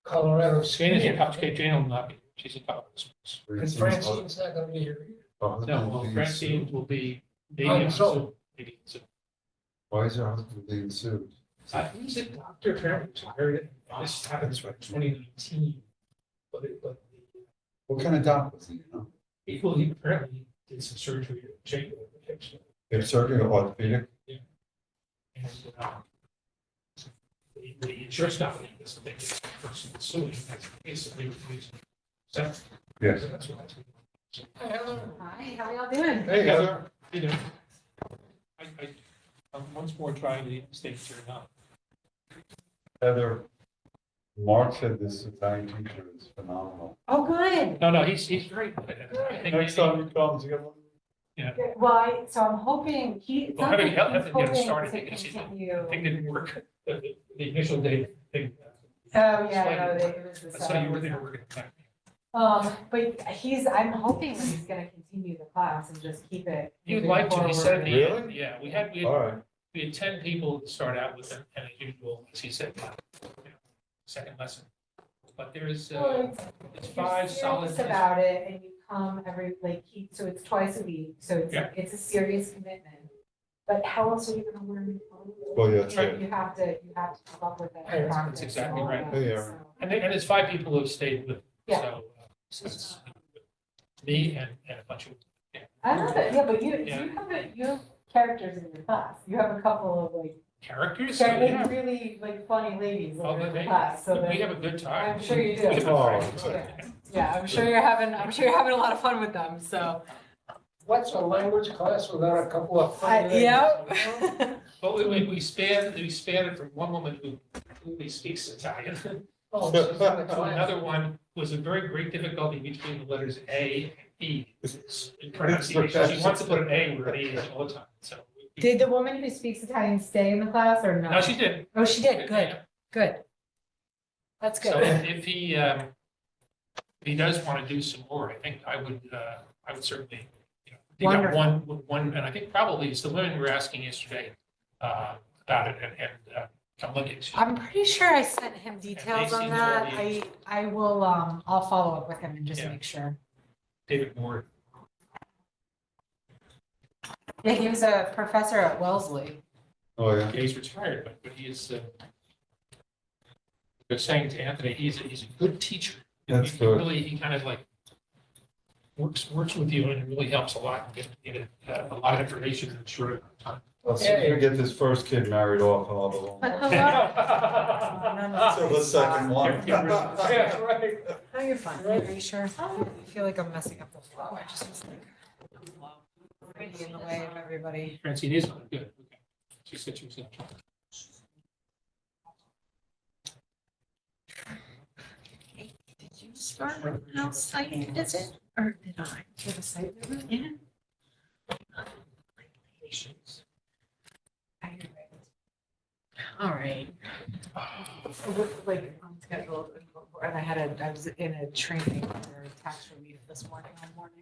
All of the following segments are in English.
Colorado. Jane is in Upstate. Jane will not be. She's in Colorado Springs. And Francine's not gonna be here either. No, well, Francine will be maybe Oh, on so- Zoom. Maybe on Zoom. Why is your husband being sued? He's a doctor, apparently retired. This happens like 2019. But What kind of doctor was he, you know? he apparently did some surgery to change the They're surgery or orthopedic? and the insurance company is the biggest person suing. That's basically what he's. So Yes. that's what that's. Hi, how y'all doing? Hey, Heather. You know, I'm once more trying the state to turn up. Heather, Mark said this Italian teacher is phenomenal. Oh, good. No, he's very good at it. I think Next time he comes, you get one. Well, so I'm hoping it Well, sounds having like help he's to get it hoping started to because continue. thing didn't work. The initial day thing. Oh, yeah, no, it was the That's how you were there seventh. working. But I'm hoping that he's gonna continue the class and just keep it. He would moving like to, he said at the forward. end, yeah, we had All right. 10 people to start out with, and as usual, as he said, second lesson. But there's, Well, it's if you're 5 solid. serious about it and you come so it's twice a week, so Yeah. it's a serious commitment. But how else are you gonna learn? Well, yeah, that's You know, right. You have to come up with that. Yeah, that's practice exactly and all right. that, Yeah. so. And it's 5 people who have stayed with, Yeah. so it's me and a bunch of, I love it, yeah, but you Yeah. you have characters in your class. You have a couple of characters. really funny ladies in Oh, your they- class, so We that, have a good time. I'm sure you do. We have a Oh, good time. yeah, I'm sure you're having a lot of fun with them, so. What's a language class without a couple of funny ladies? Yep. But we spanned from one woman who only speaks Italian Oh, so it's not a to class. another one was a very great difficulty between the letters A and E in pronunciation. She wants to put an A where an E is all the time, so. Did the woman who speaks Italian stay in the class or no? No, she did. Oh, she did, good. That's So good. if he does want to do some more, I think I would certainly, dig out one, and I think probably it's the women who were asking yesterday about it and come look at. I'm pretty sure I sent him details on seem that. already- I will, I'll follow up with him and just Yeah. make sure. David Moore. Yeah, he was a professor at Wellesley. Oh, yeah. Yeah, he's retired, but he is. I was saying to Anthony, he's a good teacher. That's He good. really, he kind of like works with you, and it really helps a lot. Get a lot of information in a short amount of time. Well, as soon as we get this first kid married off, I'll have a long. But So the second one. Yeah, right. Oh, you're fine. Are you sure? I feel like I'm messing up the flow. I just was like, really in the way of everybody. Francine is good. Okay. She said she was going to try. Did you start a house site visit or did I? To the site visit? Yeah. All right. Like on schedule, and I was in a training for tax relief this morning all morning.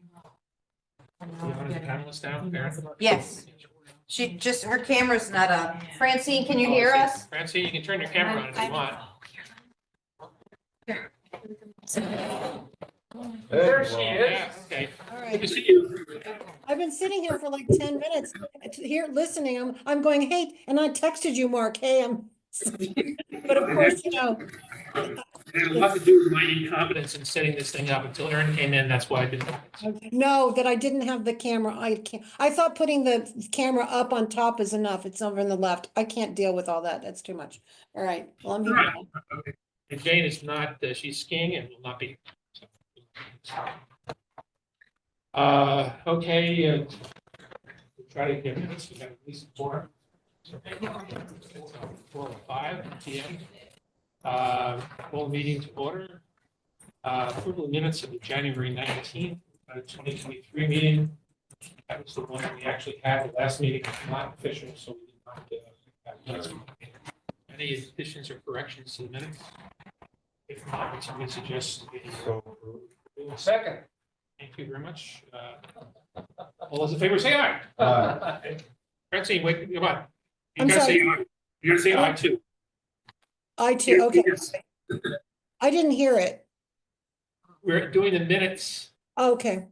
And now You I'm want the getting panelists down emails there? about- Yes. She just, her camera's not up. Francine, can you hear us? Francine, you can turn your camera on if you want. There she is. Yeah, okay. All Good right, to see you. I've been sitting here for like 10 minutes here listening. I'm going, hey, and I texted you, Mark, hey, but of course, It had a lot to do with my incompetence in setting this thing up until Erin came in. That's why I didn't. no, that I didn't have the camera. I thought putting the camera up on top is enough. It's over on the left. I can't deal with all that. That's too much. All right, well, I'm here. now. And Jane is not, she's skiing and will not be. Okay, we'll try to get minutes. We have at least 4. 4:05 PM. Full meeting to order. Approval of minutes of the January 19th, 2023 meeting. That was the one that we actually had. The last meeting was not official, so we did not have minutes. Any additions or corrections to the minutes? If not, would somebody suggest we Second. Thank you very much. All those in favor, say aye. Aye. Francine, wait, come on. You I'm gotta sorry. say aye. You gotta say aye too. I too, okay. Yes. I didn't hear it. We're doing the minutes, Okay,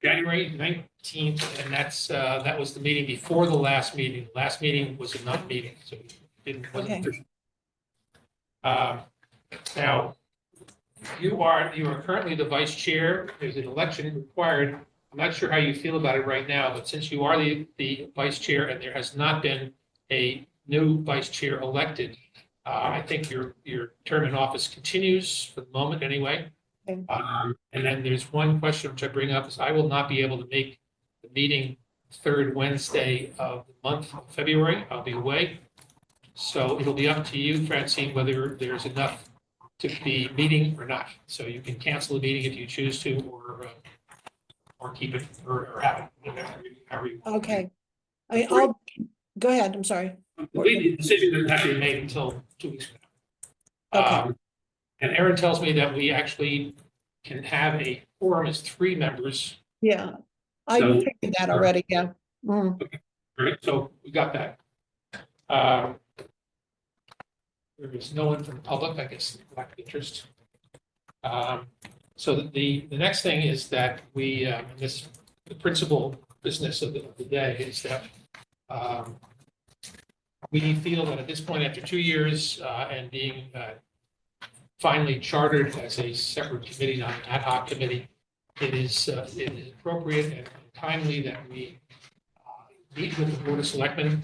January 19th, and that was the meeting before the last meeting. Last meeting was a non-meeting, so wasn't Okay. official. Now, you are currently the vice chair. There's an election required. I'm not sure how you feel about it right now, but since you are the vice chair and there has not been a new vice chair elected, I think your term in office continues for the moment anyway. Okay. And then there's one question which I bring up is I will not be able to make the meeting third Wednesday of the month of February. I'll be away. So it'll be up to you, Francine, whether there's enough to be meeting or not. So you can cancel the meeting if you choose to, or keep it, or have it, however you want. okay. I'll, go ahead, I'm sorry. The decision doesn't have to be made until 2 weeks from now. Okay. And Aaron tells me that we actually can have a quorum as 3 members. Yeah, I So- figured that already, yeah. Mm. Right, so we got that. There is no one from the public, I guess, lack of interest. So the next thing is that we, the principal business of the day is that we feel that at this point, after 2 years and being finally chartered as a separate committee, not an ad hoc committee, it is appropriate and timely that we meet with the Board of Selectmen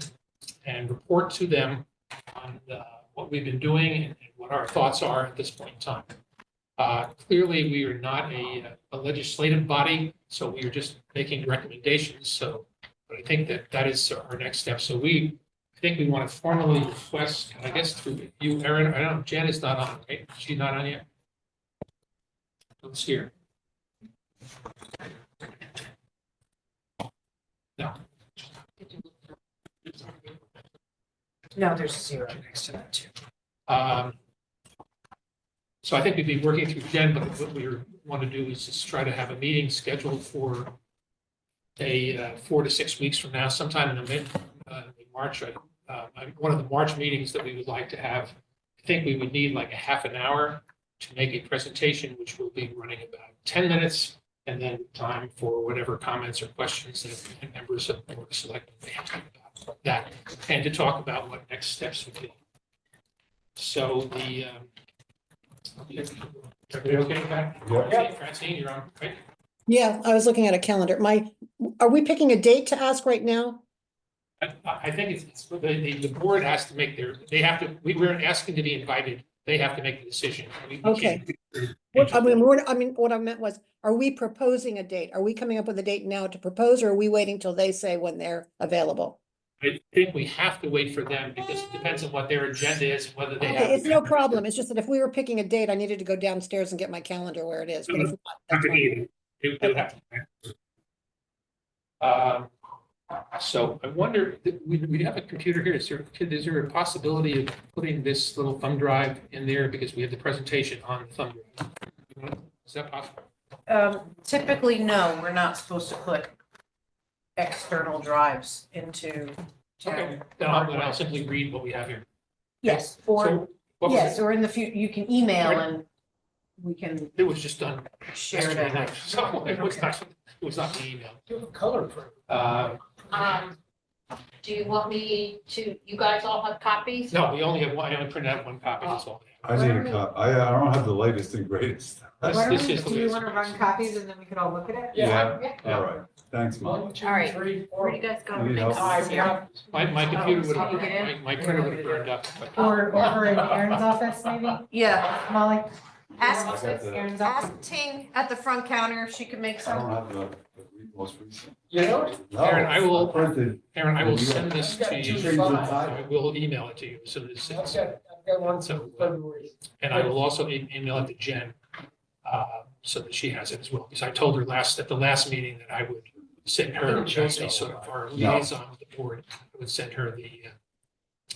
and report to them on what we've been doing and what our thoughts are at this point in time. Clearly, we are not a legislative body, so we are just making recommendations. So, but I think that is our next step. So I think we want to formally request, I guess through you, Erin, I don't know, Jen is not on, right? She's not on yet? Let's hear. No. No, there's a 0 next to that too. So I think we'd be working through Jen, but what we want to do is just try to have a meeting scheduled for 4 to 6 weeks from now, sometime in March. One of the March meetings that we would like to have, I think we would need like a half an hour to make a presentation, which will be running about 10 minutes, and then time for whatever comments or questions that members of the Board of Selectmen may have about that, and to talk about what next steps would be. So everybody okay with that? Yeah. Francine, you're on, right? Yeah, I was looking at a calendar. Are we picking a date to ask right now? I think it's the board has to make they have to, we're asking to be invited. They have to make the decision. We Okay. can't- What I meant was, are we proposing a date? Are we coming up with a date now to propose, or are we waiting till they say when they're available? I think we have to wait for them because it depends on what their agenda is, whether they have. Okay, it's no problem. It's just that if we were picking a date, I needed to go downstairs and get my calendar where it is. But if not, that's fine. They would have to. So I wonder, we have a computer here. Is there a possibility of putting this little thumb drive in there because we have the presentation on the thumb drive? Is that possible? Typically, no, we're not supposed to put external drives into Okay, town. then I'll simply read what we have here. Yes, or, So what was yes, it? or in the future, you can email and we can It was just done share yesterday that. night, so it was not the email. You have a color for it. Do you want me to, you guys all have copies? No, we only have one, I only printed out one copy, that's all. I need a cop, I don't have the latest and greatest. This is the Do you latest. want to run copies and then we can all look at it? Yeah, Yeah. all right, thanks, Mom. 1, 2, All right. 3, Where do 4. you guys go? Need Make help? copies here? My computer would have, Copy it in? my printer would have burned up. but- Or over in Aaron's office, maybe? Yeah, Molly? ask, I got the- Aaron's office? ask Ting at the front counter if she can make I some. don't have the most recent. You know? No, Aaron, I will- Printed. Aaron, I will send this I've got to two you. files. I will email it to you as soon as I've it's, got one from February. and I will also email it to Jen, so that she has it as well. Because I told her at the last meeting that I would send her, as a sort of our liaison with the board, I would send her the And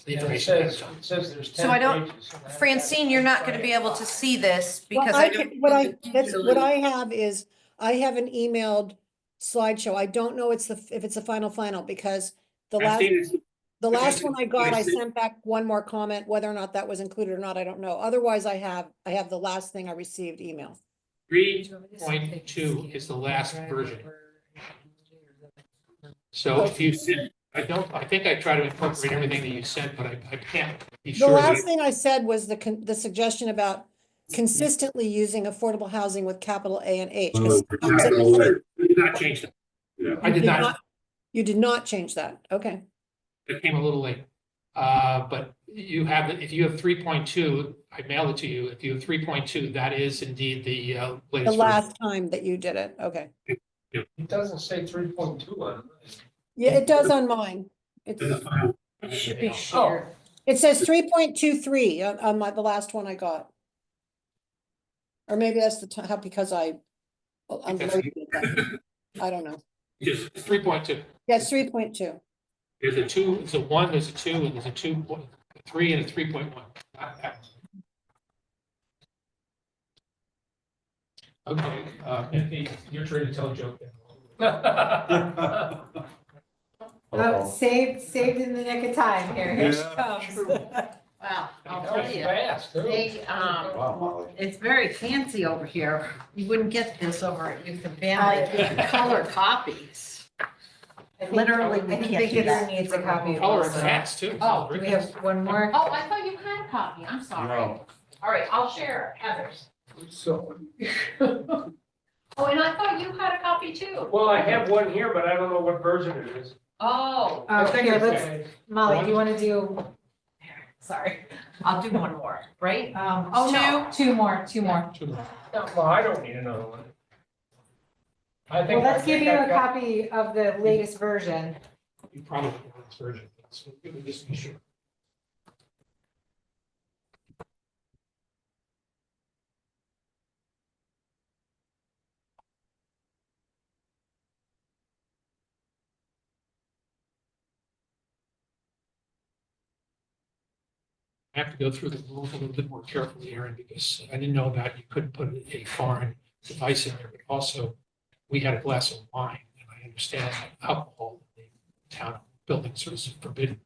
it information. ahead of says, time. it says there's 10 So I don't- pages, and I've Francine, you're not gonna be able to see this Well, because I I can, don't. what I have is, I have an emailed slideshow. I don't know if it's the final, because the last, Francine, The last one I got, I sent back one more comment, whether or not that was included or not, I don't know. Otherwise, I have the last thing I received email. 3.2 is the last version. So if you sent, I think I try to incorporate everything that you sent, but I can't be The sure that. last thing I said was the suggestion about consistently using affordable housing with capital A and H. 'Cause sometimes it- I did not change that. I did not, You did not change that, okay. it came a little late. But you have, if you have 3.2, I mailed it to you. If you have 3.2, that is indeed the The latest version. last time that you did it, okay. It doesn't say 3.2 on it. Yeah, it does on mine. It's, It should be shared. it says 3.23 on the last one I got. Or maybe that's the time, because I'm loading it, but I don't know. Just 3.2. Yes, 3.2. There's a 2, there's a 1, there's a 2, and there's a 2.3 and a 3.1. Okay, Anthony, you're trying to tell a joke. Uh-oh. saved in the nick of time here. Here she Yeah, comes. Wow, I'll That tell was you, fast, too. they, Wow, Molly. it's very fancy over here. You wouldn't get this over at Youth and Family, color copies. Literally, we I can't think do it that. needs a copy. of color this. and fast too. Oh, do we have one more? Oh, I thought you had a copy, I'm sorry. No. All right, I'll share Heather's. So, Oh, and I thought you had a copy too. well, I have one here, but I don't know what version it is. Oh, Here, it's let's, okay. Molly, do you want to do? Sorry. I'll do one more, right? Oh, no. Two more. Two more. No, well, I don't need another one. I think. Well, let's I give think you a I've got- copy of the latest version. You probably have this version, so let me just be sure. I have to go through the rules a little bit more carefully, Aaron, because I didn't know about, you couldn't put a foreign device in there, but also we had a glass of wine, and I understand that alcohol in the town buildings is forbidden.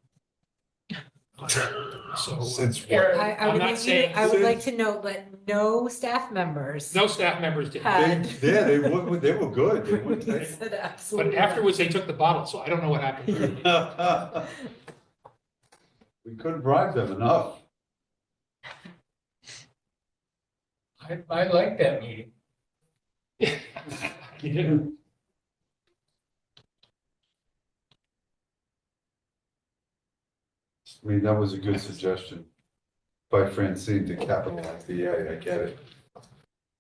So, Since Here, I I'm would not like saying- you, I would like to note that no staff members. no staff members did, Had- they were good. They wouldn't take. Said absolutely but afterwards they took the bottle, so I don't know what happened. We couldn't bribe them enough. I like that meeting. You didn't. I mean, that was a good suggestion by Francine to capitalize the A, I get it.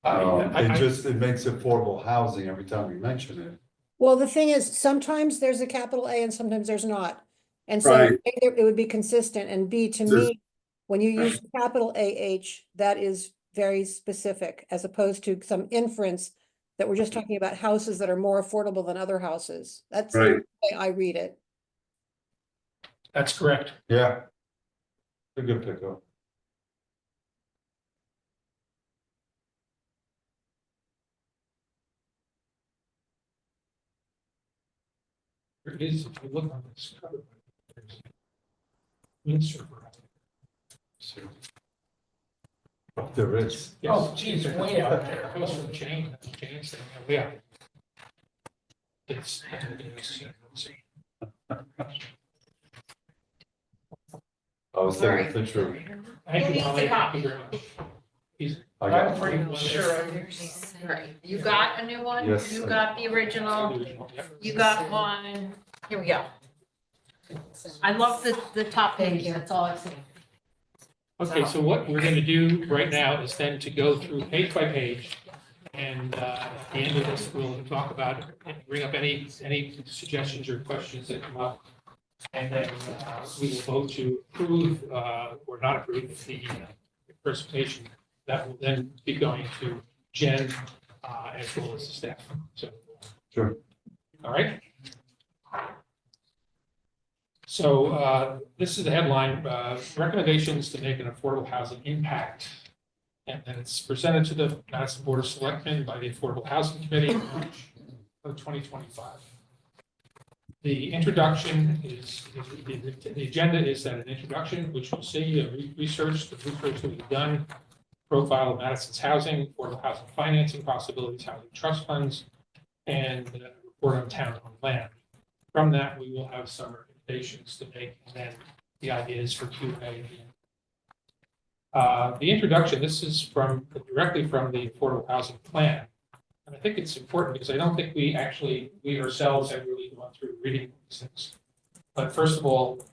It makes affordable housing every time we mention it. Well, the thing is, sometimes there's a capital A and sometimes there's not. And so Right. it would be consistent, and B, to me, when you use capital AH, that is very specific, as opposed to some inference that we're just talking about houses that are more affordable than other houses. That's the Right. way I read it. That's correct. Yeah. A good pickup. It is, if you look on this cover. there's a insert for it. So, There is. yes. Oh, geez, way out there. It goes from James thing, yeah. It's. I was taking a picture. of- Thank Who you, needs Molly. a copy? Thank you very much. He's- I got I'm pretty sure. Right, you got a new one? Yes. You got the original, you got one, here we go. I love the top page, that's all I see. Okay, so what we're gonna do right now is then to go through page by page. And at the end of this, we'll talk about, and bring up any suggestions or questions that come up. And then we will vote to approve or not approve the presentation. That will then be going to Jen as well as the staff. So, Sure. all right. So this is the headline, recommendations to make an affordable housing impact. And then it's presented to the Madison Board of Selectmen by the Affordable Housing Committee in March of 2025. The introduction is, the agenda is that an introduction, which will see research, the research that we've done, profile of Madison's housing, affordable housing financing possibilities, housing trust funds, and report on town-owned land. From that, we will have some recommendations to make, and then the ideas for Q&A. The introduction, this is directly from the Affordable Housing Plan. And I think it's important because I don't think we ourselves have really gone through reading these things. But first of all,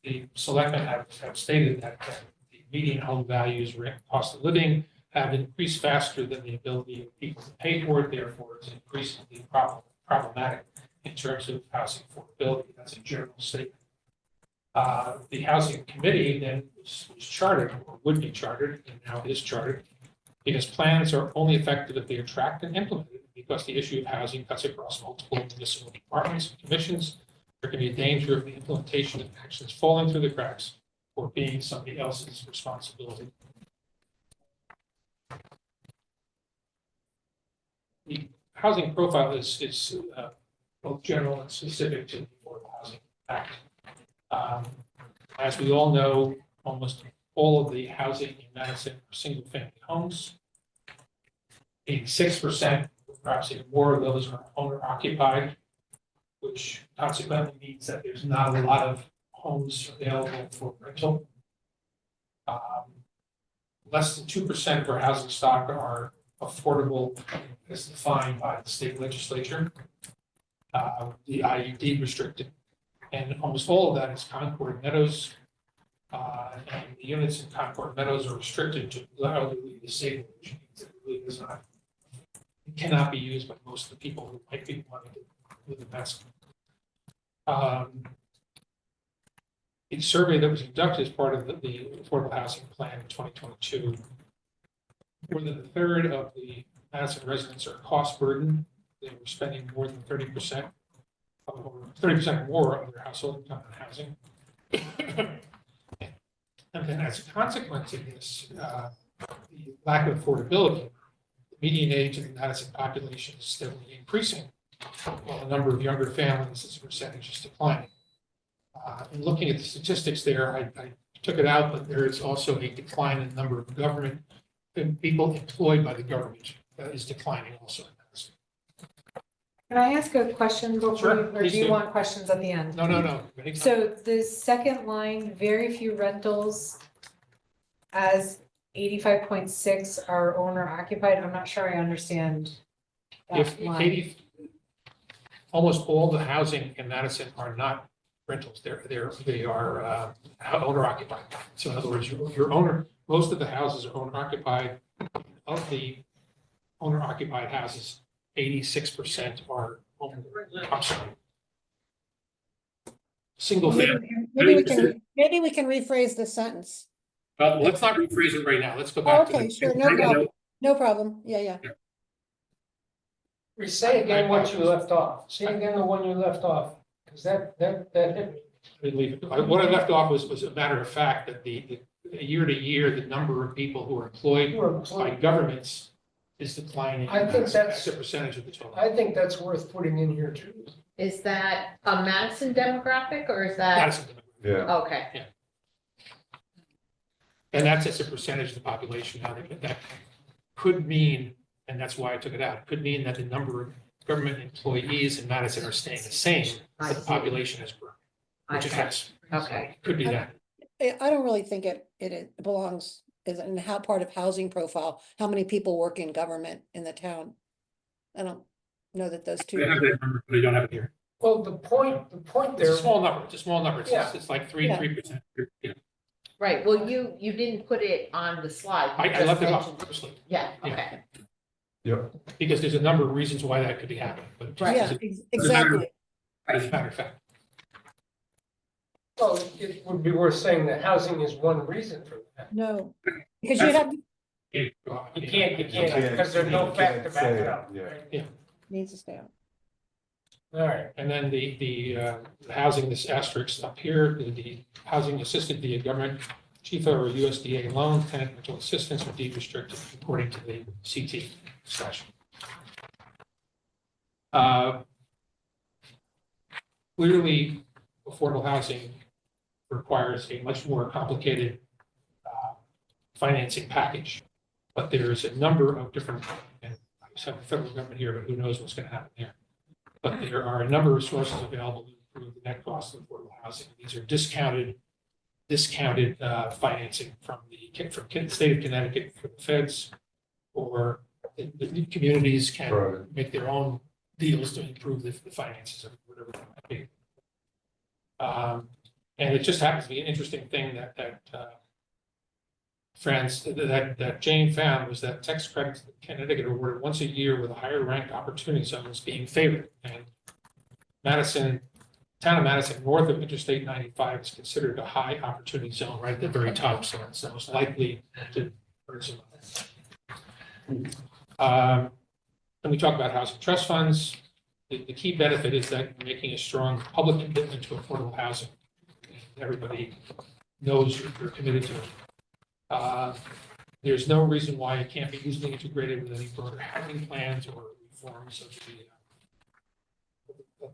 the selectmen have stated that the median home values, rent, cost of living have increased faster than the ability of people to pay for it. Therefore, it's increasingly problematic in terms of housing affordability. That's a general statement. The housing committee then was chartered, or would be chartered, and now is chartered, because plans are only effective if they are tracked and implemented, because the issue of housing cuts across multiple municipal departments and commissions. There can be a danger of the implementation of actions falling through the cracks or being somebody else's responsibility. The housing profile is both general and specific to the Affordable Housing Act. As we all know, almost all of the housing in Madison are single-family homes. 86%, perhaps even more of those are owner-occupied, which consequently means that there's not a lot of homes available for rental. Less than 2% of our housing stock are affordable as defined by the state legislature, the IUD restricted. And almost all of that is Concord Meadows. And the units in Concord Meadows are restricted to elderly disabled, which means it really does not, it cannot be used by most of the people who might be wanting to live in Madison. A survey that was conducted as part of the Affordable Housing Plan in 2022, more than a third of the Madison residents are cost burdened. They were spending more than 30%. 30% or more of their household income on housing. And then as a consequence of this, the lack of affordability, the median age of the Madison population is steadily increasing, while the number of younger families as a percentage is declining. And looking at the statistics there, I took it out, but there is also a decline in the number of government people employed by the government is declining also. Can I ask a question before, Sure, or please do you do. want questions at the end? No. So the second line, very few rentals as 85.6 are owner occupied. I'm not sure I understand If that line. 80, almost all the housing in Madison are not rentals, they are owner occupied. So in other words, your owner, most of the houses are owner occupied. Of the owner occupied houses, 86% are owner, I'm sorry. Single family. Maybe we can rephrase the sentence. Let's not rephrase it right now. Let's go Oh, back to okay, sure, no problem. No problem. Yeah. Say again what you left off. Say again the one you left off, because that hit me. What I left off was a matter of fact that the year to year, the number of people who are employed by governments is declining. I think that's a percentage of the total. I think that's worth putting in here too. Is that a Madison demographic or is that? Madison, Yeah, Okay, and that's as a percentage of the population. Now that could mean, and that's why I took it out, it could mean that the number of government employees in Madison are staying the same, but the population has grown, which it has. okay. Could be that. I don't really think it belongs as in how part of housing profile, how many people work in government in the town. I don't know that those two. I have that number, but I don't have it here. Well, the point It's there. a small number, It's Yeah. it's like Yeah. 3%. Yeah. Right, well, you didn't put it on the slide. You I just left it off mentioned purposely, Yeah, Yeah. okay. yep. because there's a number of reasons why that could be happening, but just Right. Yeah, as exactly. a matter of fact. Well, it would be worth saying that housing is one reason for that. No, because you have, You can't, because there's no fact to back it up. Yeah. needs to stay out. All right. And then the housing, this asterisk up here, the housing assisted via government, chief or USDA loan, tenant rental assistance or deed restricted according to the CT statute. Clearly, affordable housing requires a much more complicated financing package. But there's a number of different, and I just have the federal government here, but who knows what's going to happen there. But there are a number of sources available to improve the net cost of affordable housing. These are discounted financing from the state of Connecticut, from the feds, or the communities can Right. make their own deals to improve the finances of whatever that might be. And it just happens to be an interesting thing that Jane found was that tax credits in Connecticut are awarded once a year with a higher ranked opportunity zones being favored. And Madison, town of Madison, north of Interstate 95 is considered a high opportunity zone right at the very top. So it's the most likely to earn some money. When we talk about housing trust funds, the key benefit is that you're making a strong public commitment to affordable housing. Everybody knows you're committed to it. There's no reason why it can't be easily integrated with any broader housing plans or reforms of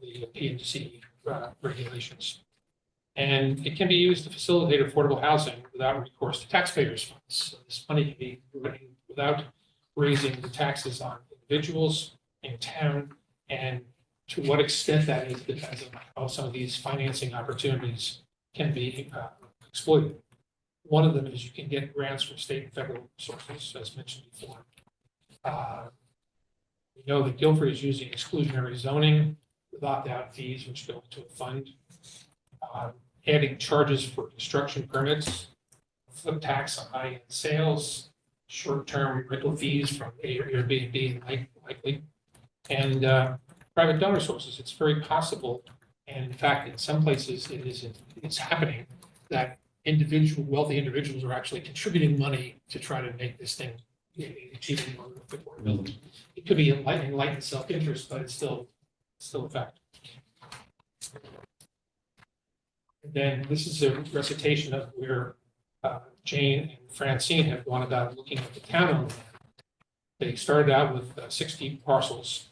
the P&C regulations. And it can be used to facilitate affordable housing without recourse to taxpayers' funds. So this money can be running without raising the taxes on individuals in town. And to what extent that is depends on how some of these financing opportunities can be exploited. One of them is you can get grants from state and federal sources, as mentioned before. We know that Guilford is using exclusionary zoning with opt-out fees, which go into a fund. Adding charges for construction permits, flip tax on high-end sales, short-term rental fees from Airbnb and likely, and private donor sources. It's very possible, and in fact, in some places, it's happening that wealthy individuals are actually contributing money to try to make this thing achieving affordability. It could be enlightened self-interest, but it's still a fact. And then this is a recitation of where Jane and Francine have gone about looking at the town owned land. They started out with 60 parcels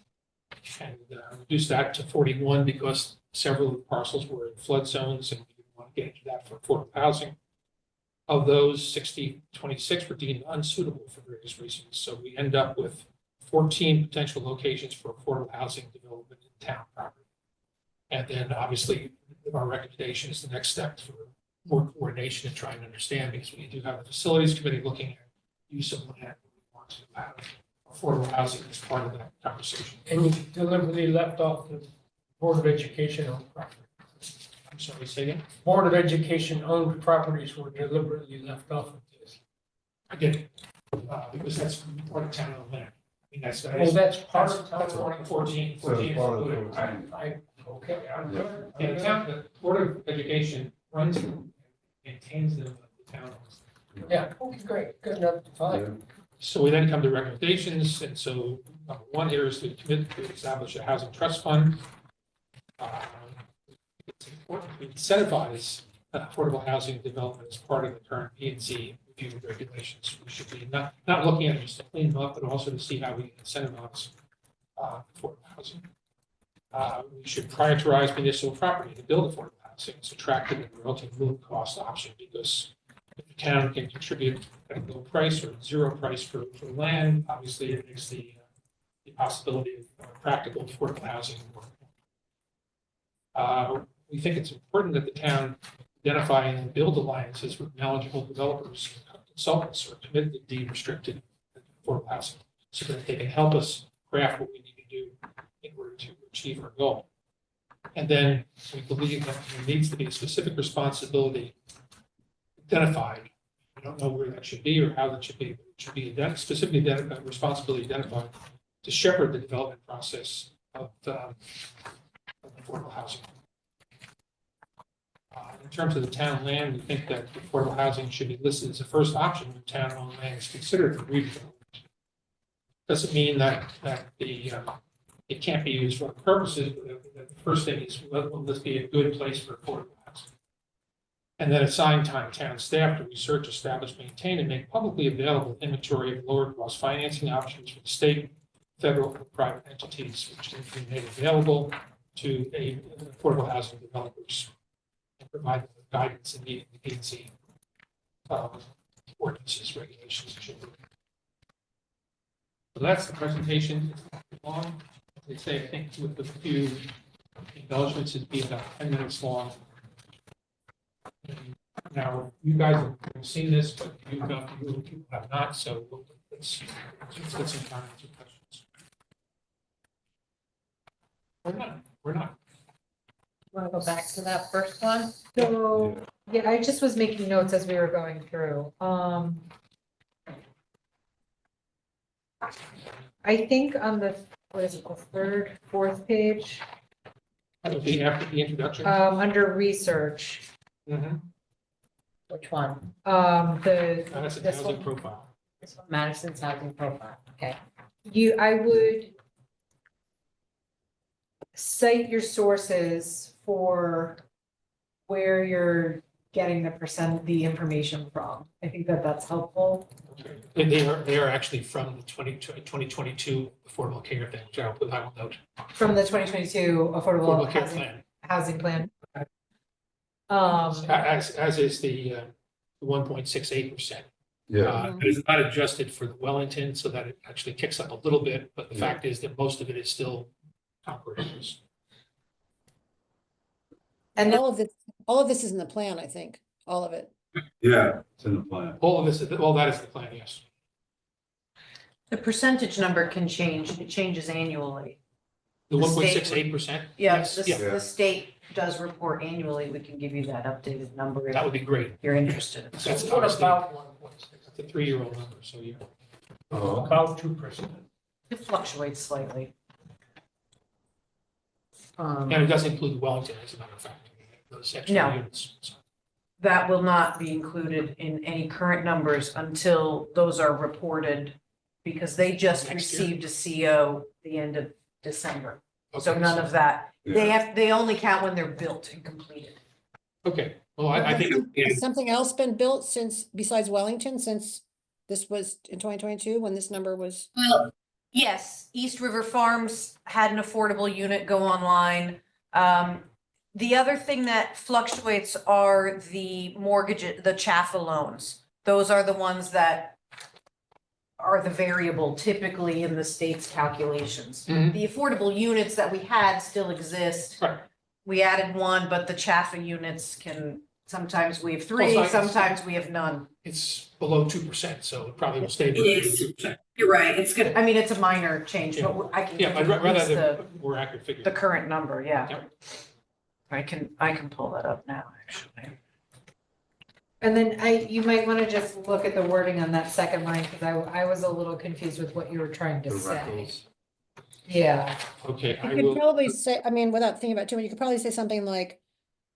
and reduced that to 41 because several of the parcels were in flood zones and we didn't want to get into that for affordable housing. Of those, 26 were deemed unsuitable for various reasons. So we end up with 14 potential locations for affordable housing development in town property. And then obviously our recommendation is the next step for more coordination and trying to understand, because we do have the facilities committee looking at use of land. We want to have affordable housing as part of that conversation. And you deliberately left off the Board of Education owned property. I'm sorry, say again? Board of Education owned properties were deliberately left off of this. I did, because that's part of town owned land. I mean, that's Part of that's one of the 14. So it's part of the included. 14. Okay, I'm good. And the Board of Education runs them, maintains them, the town owns. Yeah, okay, great, good enough, fine. Yeah. So we then come to recommendations, and so number one here is to commit to establish a housing trust fund. It's important to incentivize affordable housing development as part of the current P&Z review regulations. We should be not looking at it just to clean them up, but also to see how we incentivize affordable housing. We should prioritize municipal property to build affordable housing. It's attractive and relatively low cost option, because if the town can contribute at a low price or zero price for land, obviously it makes the possibility of practical affordable housing more. We think it's important that the town identify and build alliances with knowledgeable developers, consultants, who are committed to deed-restricted affordable housing, so that they can help us craft what we need to do in order to achieve our goal. And then we believe that there needs to be a specific responsibility identified. We don't know where that should be or how that should be. It should be specifically responsibility identified to shepherd the development process of affordable housing. In terms of the town land, we think that affordable housing should be listed as a first option when town-owned land is considered for redevelopment. Doesn't mean that it can't be used for other purposes, but the first thing is, will this be a good place for affordable housing? And then assign time town staff to research, establish, maintain, and make publicly available inventory of lower cost financing options for the state, federal, and private entities, which can be made available to the affordable housing developers and provide them with guidance and meeting the P&Z ordinances, regulations. So that's the presentation. It's not too long. They say, I think with a few embellishments, it'd be about 10 minutes long. Now, you guys have seen this, but you have not, so let's get some time to questions. We're not. Want to go back to that first one? So, yeah, I just was making notes as we were going through. I think on the, what is it, the third, fourth page, That would be after the introduction. under research, Mhm. Which one? the, That's a this housing one. profile. Madison's housing profile, okay. I would cite your sources for where you're getting the information from. I think that that's helpful. And they are actually from the 2022 Affordable Care thing, which I will note. From the 2022 Affordable Care Housing, Plan, housing plan. as is the 1.68%. Yeah, It is not adjusted for the Wellington, so that it actually kicks up a little bit, but the fact is that most of it is still operations. And All of this is in the plan, I think, all of it. yeah, it's in the plan. All of this, all that is the plan, yes. The percentage number can change, it changes annually. The The state- 1.68%? Yes, Yeah, the state does report annually, we can give you that updated number that if would be great. you're interested. That's What obviously, about 1.6? it's a 3-year-old number, so yeah. Oh, About 2%. It fluctuates slightly. And it does include Wellington, as a matter of fact, those extra No. units. So, That will not be included in any current numbers until those are reported, because they just Next year? received a CO the end of December. So okay, none of that, yeah. they only count when they're built and completed. Okay, well, I think, Has something else been built since, besides Wellington, since this was in 2022, when this number was? Well, yes, East River Farms had an affordable unit go online. The other thing that fluctuates are the mortgage, the Chaffa loans. Those are the ones that are the variable typically in the state's calculations. Mhm. The affordable units that we had still exist. Right. We added one, but the Chaffa units can, sometimes we have three, Well, it's like- sometimes we have none. it's below 2%, so it probably will stay below It is. 2%. You're right, it's good. I mean, it's a minor change, but I can Yeah, give I'd you at rather least than more accurate figure. the current number, yeah. Yep. I can pull that up now, actually. And then you might want to just look at the wording on that second line, because I was a little confused with what you were trying to The say. rentals. Yeah, Okay, I You could will, probably say, I mean, without thinking about it too much, you could probably say something like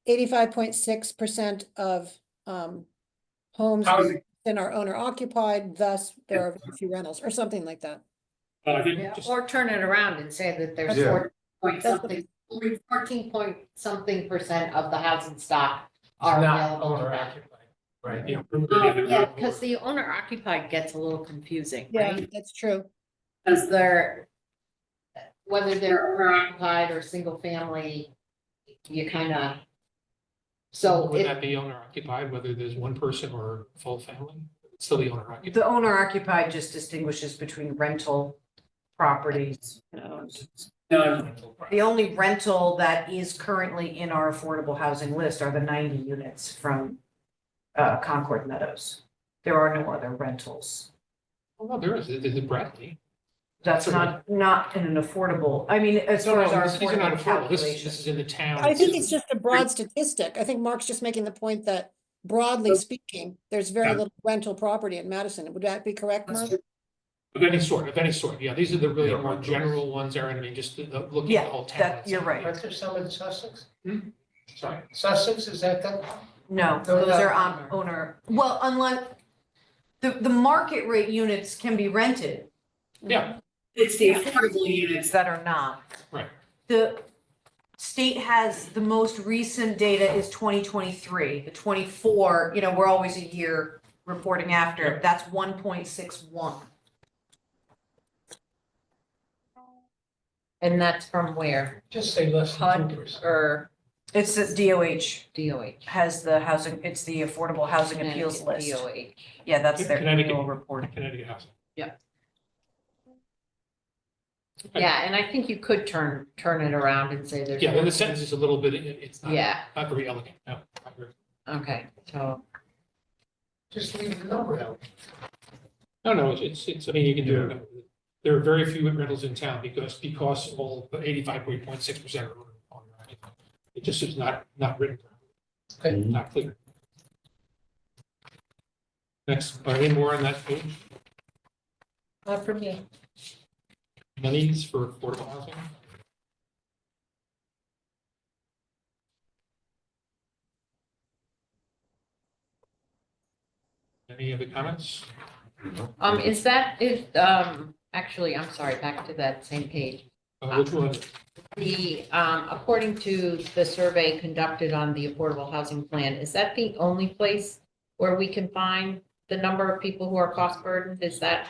85.6% of homes Housing. are owner occupied, thus there are very few rentals, or something like that. I think Yeah, just, or turn it around and say that there's Yeah. 14 point something percent of the housing stock are Not available. owner occupied. right, yeah. Yeah, because the owner occupied gets a little confusing, Yeah, right? that's true. Because they're, whether they're owner occupied or single family, you kind of. So Would it, that be owner occupied, whether there's one person or full family? It's still the owner occupied. The owner occupied just distinguishes between rental properties. The only rental that is currently in our affordable housing list are the 90 units from Concord Meadows. There are no other rentals. Oh, no, there is, there's a Bradley. That's not in an affordable, I mean, as far as our These are not affordable affordable, this calculations. is in the town. I think it's just a broad statistic. I think Mark's just making the point that broadly speaking, there's very Yeah. little rental property in Madison. Would that be correct, Mark? Of any sort, yeah, these are the really Yeah, more rentals. general ones, Aaron, I mean, just looking at the Yeah, whole town. that, you're right. Aren't there some in Sussex? Sorry. Sussex, is that? No, Those those are are on owner, well, unless the market rate units can be rented. Yeah, It's the affordable units that are not. right, The state has, the most recent data is 2023, the 24, we're always a year reporting after, that's 1.61. And that's from where? Just say less than HUD 2%. or It's the DOH DOH? has the housing, it's the Affordable Housing Appeals Connecticut List. DOH. Yeah, that's their Connecticut. annual report. Connecticut housing. Yeah, and I think you could turn it around and say there's. Yeah, then the sentence is a little bit, it's not, Yeah, not very elegant, no. I agree. okay, so, Just leave the number out. No, I mean, you can do it. There are very few rentals in town because all 85.6% are owner occupied. It just is not written, Okay. not clear. Next, are any more on that page? Not for me. Monies for affordable housing? Any other comments? actually, I'm sorry, back to that same page. Which one? According to the survey conducted on the affordable housing plan, is that the only place where we can find the number of people who are cost burdened? Is that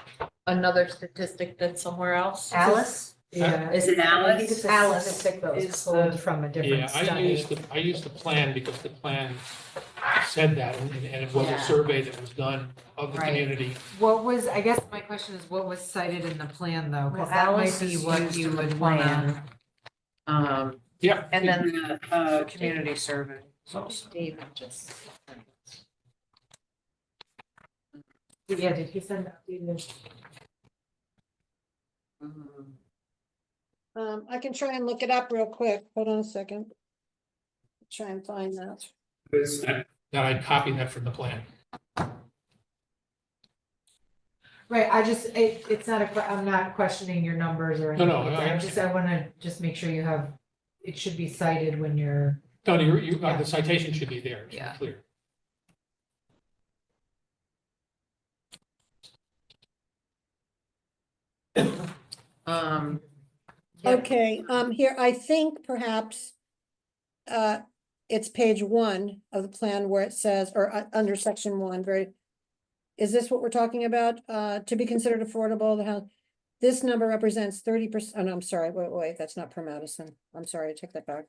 another statistic that's somewhere else? Alice? Yeah. Is it I think it's a Alice statistic that was is pulled the- from a Yeah, different study. I used the plan because the plan said that, and it was a Yeah. survey that was done of the Right. community. What was, I guess my question is, what was cited in the plan though? Well, Because that might Alice be is what used you in the would wanna. plan. Yeah. And then the community survey is also. David just. Yeah, did he send out the? I can try and look it up real quick. Hold on a second. Try and find that. That I copied that from the plan. Right, it's not I'm not questioning your numbers or No, anything. no, like that. I wanna just make sure you have, it should be cited when you're. No, Yeah. the citation should be there, it should be Yeah. clear. Yeah. Okay, here, I think perhaps it's page 1 of the plan where it says, or under section 1, is this what we're talking about? To be considered affordable, the house, this number represents 30%, oh, no, I'm sorry, wait, that's not per Madison. I'm sorry, I take that back.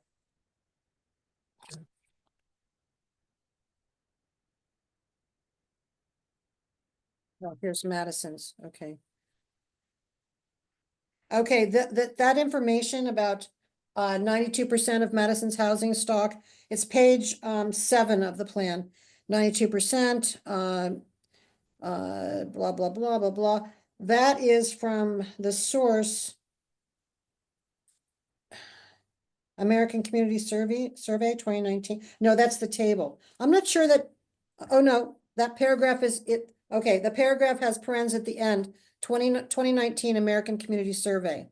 Oh, here's Madison's, okay. Okay, that information about 92% of Madison's housing stock, it's page 7 of the plan. 92%, blah, blah, blah, blah, blah. That is from the source American Community Survey 2019. No, that's the table. I'm not sure that, oh no, that paragraph is it. Okay, the paragraph has parens at the end, 2019 American Community Survey.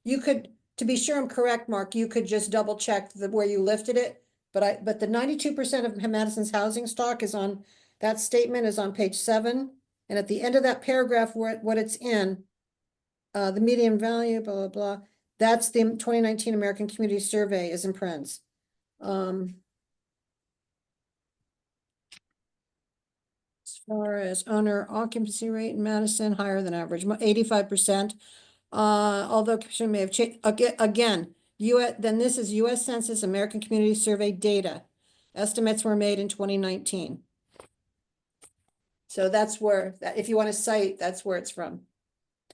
You could, to be sure I'm correct, Mark, you could just double check where you lifted it. But the 92% of Madison's housing stock is on, that statement is on page 7. And at the end of that paragraph, what it's in, the median value, blah, blah, blah. That's the 2019 American Community Survey is in parens. As far as owner occupancy rate in Madison, higher than average, 85%. Although Commissioner may have changed, again, then this is US Census American Community Survey data. Estimates were made in 2019. So that's where, if you want to cite, that's where it's from.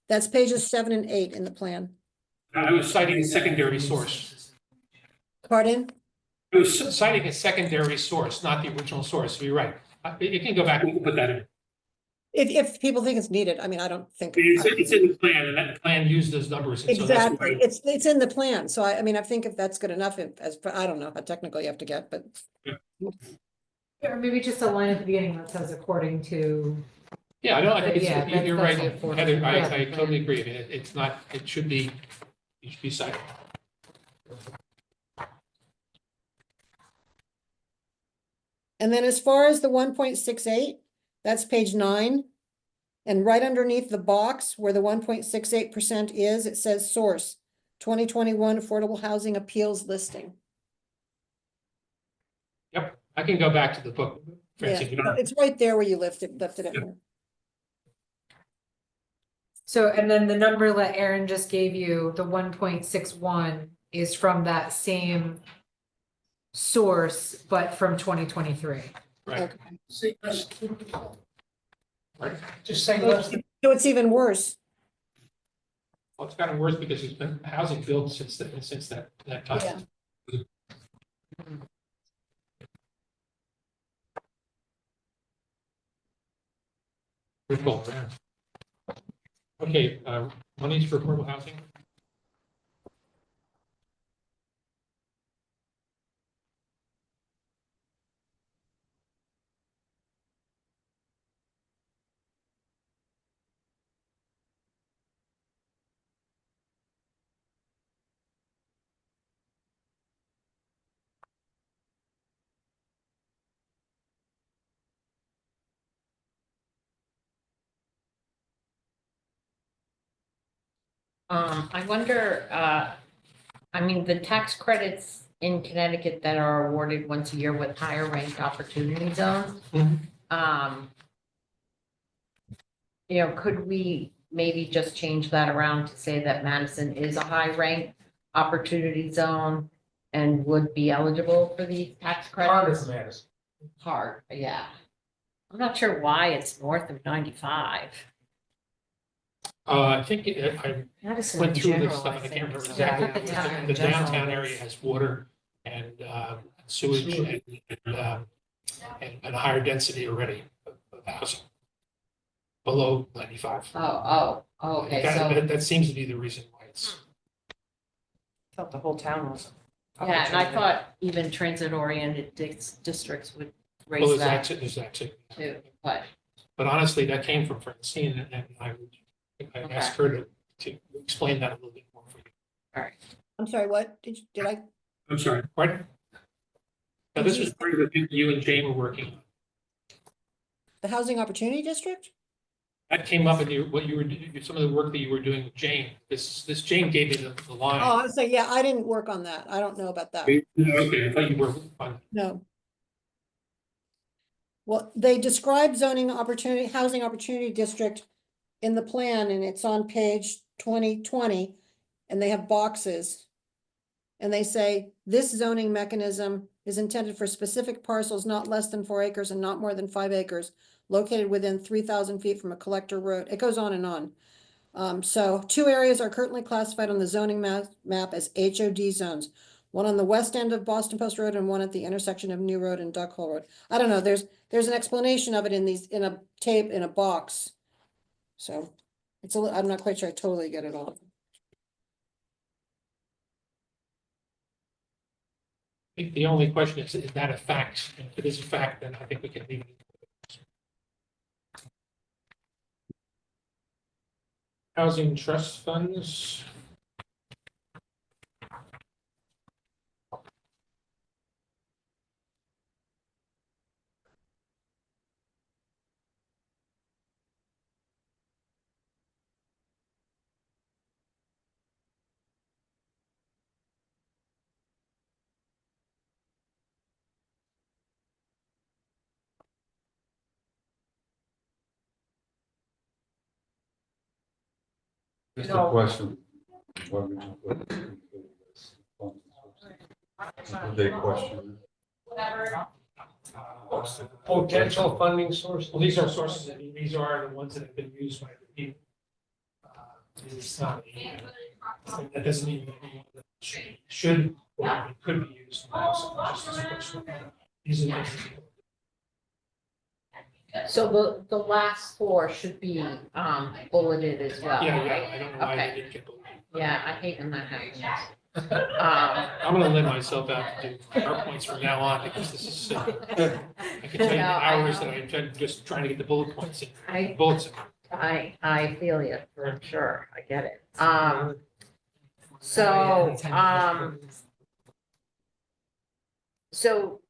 That's pages 7 and 8 in the plan. I was citing a secondary source. Pardon? I was citing a secondary source, not the original source, so you're right. You can go back, we can put that in. If people think it's needed, I mean, I don't think. It's in the plan, and that plan used those numbers. and so that's Exactly, why- it's in the plan, so I mean, I think if that's good enough, I don't know how technical you have to get, but. Or maybe just a line at the beginning that says according to. Yeah, no, I think Yeah, it's, you're that's right, helpful. Heather, Yeah. I totally agree. I mean, it's not, it should be cited. And then as far as the 1.68, that's page 9. And right underneath the box where the 1.68% is, it says source, 2021 Affordable Housing Appeals Listing. Yep, I can go back to the book. Yeah, Francine, you don't- it's right there where you lifted it. So, and then the number that Aaron just gave you, the 1.61, is from that same source, but from 2023. Right. Okay. See, Right. just say So less. so it's even worse. Well, it's gotten worse because there's been housing built since that time. Yeah. Good call, yeah. Okay, monies for affordable housing. I wonder, I mean, the tax credits in Connecticut that are awarded once a year with higher ranked opportunity zones. Mhm. Um, could we maybe just change that around to say that Madison is a high ranked opportunity zone and would be eligible for these tax Harder credits? for Madison. Hard, yeah. I'm not sure why it's north of 95. I think I Madison went in through this general, stuff, I and I think. can't remember Yeah, I exactly. think the town in The general downtown is- area has water and sewage and a higher density already of housing. Below 95. Oh, okay, That seems to be the reason why it's. Thought the whole town was. yeah, and I thought even transit-oriented districts would Well, raise that there's that too. too, but, But honestly, that came from Francine, and I asked her to explain that a little bit more for you. I'm sorry, what? Did I? I'm sorry. What? Now, this was part of the thing you and Jane were working on. The Housing Opportunity District? That came up in what you were doing, some of the work that you were doing with Jane. This Jane gave me the line. Oh, I was saying, yeah, I didn't work on that. I don't know about that. Okay, I thought you were on. No. Well, they describe zoning opportunity, housing opportunity district in the plan, and it's on page 2020, and they have boxes. And they say, this zoning mechanism is intended for specific parcels not less than 4 acres and not more than 5 acres, located within 3,000 feet from a collector road. It goes on and on. So 2 areas are currently classified on the zoning map as HOD zones. One on the west end of Boston Post Road and one at the intersection of New Road and Duck Hole Road. I don't know, there's an explanation of it in a tape, in a box. So it's I'm not quite sure I totally get it all. I think the only question is that a fact? And if it is a fact, then I think we can leave it. Housing trust funds. Just a question. What would you put? Would they question? Potential funding source. Well, these are sources, I mean, these are the ones that have been used by the people. It's not, that doesn't mean that it should, or it could be used. Just as a question. These are the. so the last 4 should be, bulleted as well. Yeah, right? I don't know why Okay. they didn't get bulleted. Yeah, I hate when that happens. I'm gonna let myself out to do PowerPoints from now on because this is, I can tell you the No, I hours know. that I'm just trying to get the bullet points in, I, bullets in. I feel you for sure. I get it. So, so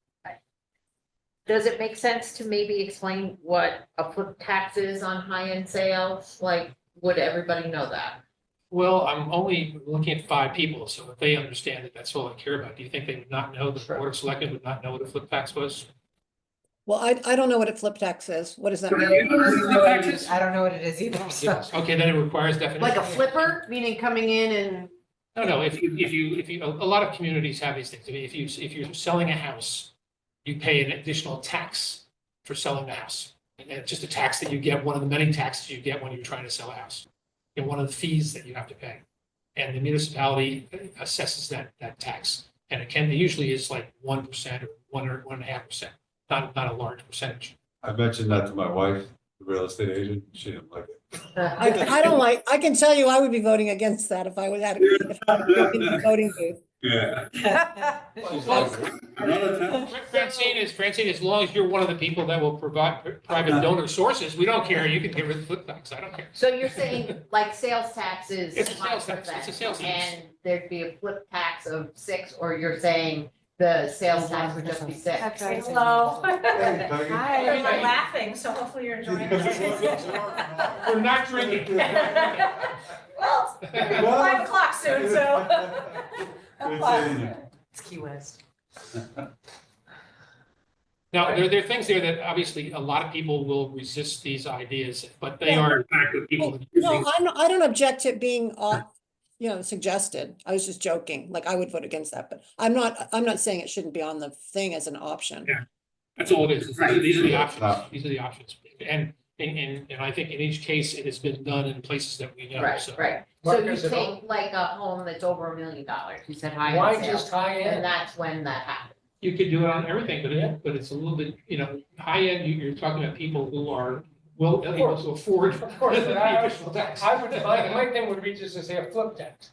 does it make sense to maybe explain what a flip tax is on high-end sales? Like, would everybody know that? Well, I'm only looking at 5 people, so if they understand that that's all I care about, do you think they would not know, the Board of Selectmen would not know what a flip tax was? Well, I don't know what a flip tax is. What does that mean? I don't know what it is either, so. Yes, okay, then it requires definition. Like a flipper, meaning coming in and, No, if you, a lot of communities have these things. I mean, if you're selling a house, you pay an additional tax for selling the house. And it's just a tax that you get, one of the many taxes you get when you're trying to sell a house. And one of the fees that you have to pay. And the municipality assesses that tax. And it usually is like 1% or 1.5%, not a large percentage. I mentioned that to my wife, the real estate agent, she didn't like it. I don't like, I can tell you I would be voting against that if I was at, if I was in the voting booth. Yeah. Francine, as long as you're one of the people that will provide private donor sources, we don't care. You can get rid of flip tax. I don't care. So you're saying like sales tax is It's a sales tax. It's a 5%, sales tax. and there'd be a flip tax of 6, or you're saying the sales tax would just be 6? Hello. Hey, Peggy. Hi, I'm laughing, so hopefully you're enjoying this. We're not drinking. Well, it's 5 o'clock soon, so. Good seeing you. It's Key West. Now, there are things there that obviously a lot of people will resist these ideas, but they are in fact the people that use No, these. I don't object to it being suggested. I was just joking, like I would vote against that, but I'm not saying it shouldn't be on the thing as an option. Yeah. That's all it is. These are the options. Right. These are the options. And I think in each case, it has been done in places that we know, Right, so. right. So Mark, you is it take like a home that's over $1 million, you said high Why end sales, just high and end? that's when that happens. You could do it on everything, but it's a little bit, high end, you're talking about people who are able to afford. Of course, but the additional tax. my thing would be just to say a flip tax,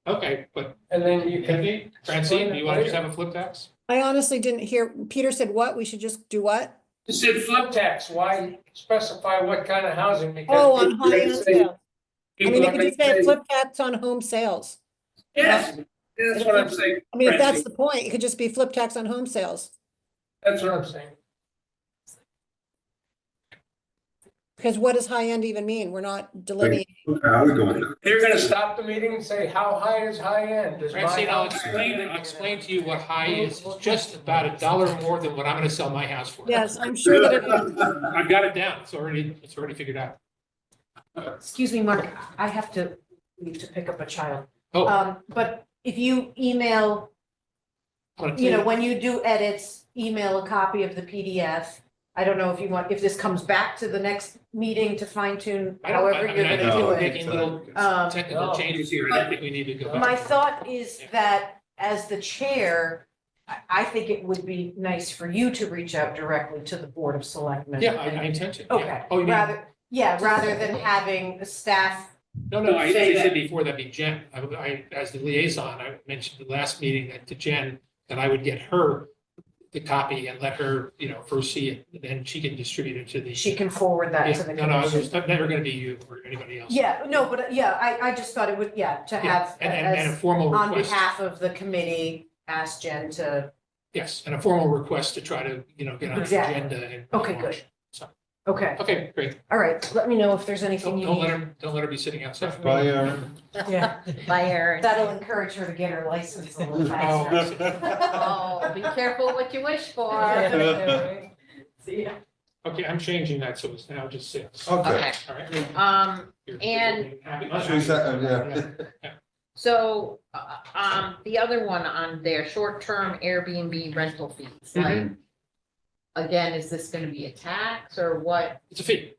Okay, but and then you can. Kathy, Francine, do you want to just have a flip tax? I honestly didn't hear, Peter said what? We should just do what? Just said flip tax, why specify what kind of housing? Because Oh, on people high end say- sales. I mean, people you could just say say- a flip tax on home sales. Yes, that's what I'm saying. I mean, if that's the point, it could just be flip tax on home sales. That's what I'm saying. Because what does high end even mean? We're not delineating. I would go with that. You're gonna stop the meeting and say, how high is high end? Is my Francine, I'll house- explain to you what high is. It's just about $1 more than what I'm gonna sell my house for. Yes, I'm sure that it is. I've got it down. It's already figured out. excuse me, Mark, I have to leave to pick up a child. Oh. But if you email, when you do edits, email a copy of the PDF. I don't know if you want, if this comes back to the next meeting to fine tune, however you're I gonna think do we're it. making little technical changes here. I don't think we need to go back. My thought is that as the chair, I think it would be nice for you to reach out directly to the Board of Selectmen. Yeah, I intend to. yeah. Okay, Oh, you mean, rather than having the staff, no, I say said that. before that'd be Jen. As the liaison, I mentioned the last meeting to Jen, that I would get her the copy and let her, first see it, and then she can distribute it to the. she can forward that to the Yeah, no, commission. it's never gonna be you or anybody else. Yeah, no, but I just thought it would, to Yeah, have, and a as, formal on request. behalf of the committee, ask Jen to, Yes, and a formal request to try to, get on the Exactly. agenda in Okay, March. good. So, okay, okay, great. all right, let me know if there's anything you Don't need. let her be sitting outside. Bye, Aaron. Yeah, By Aaron. that'll encourage her to get her license a little faster. Oh, be careful what you wish for. See ya. Okay, I'm changing that, so it's now just 6. Okay. Okay, All right. and She said, yeah. so, the other one on their short-term Airbnb rental fees, like, again, is this gonna be a tax or what? It's a fee.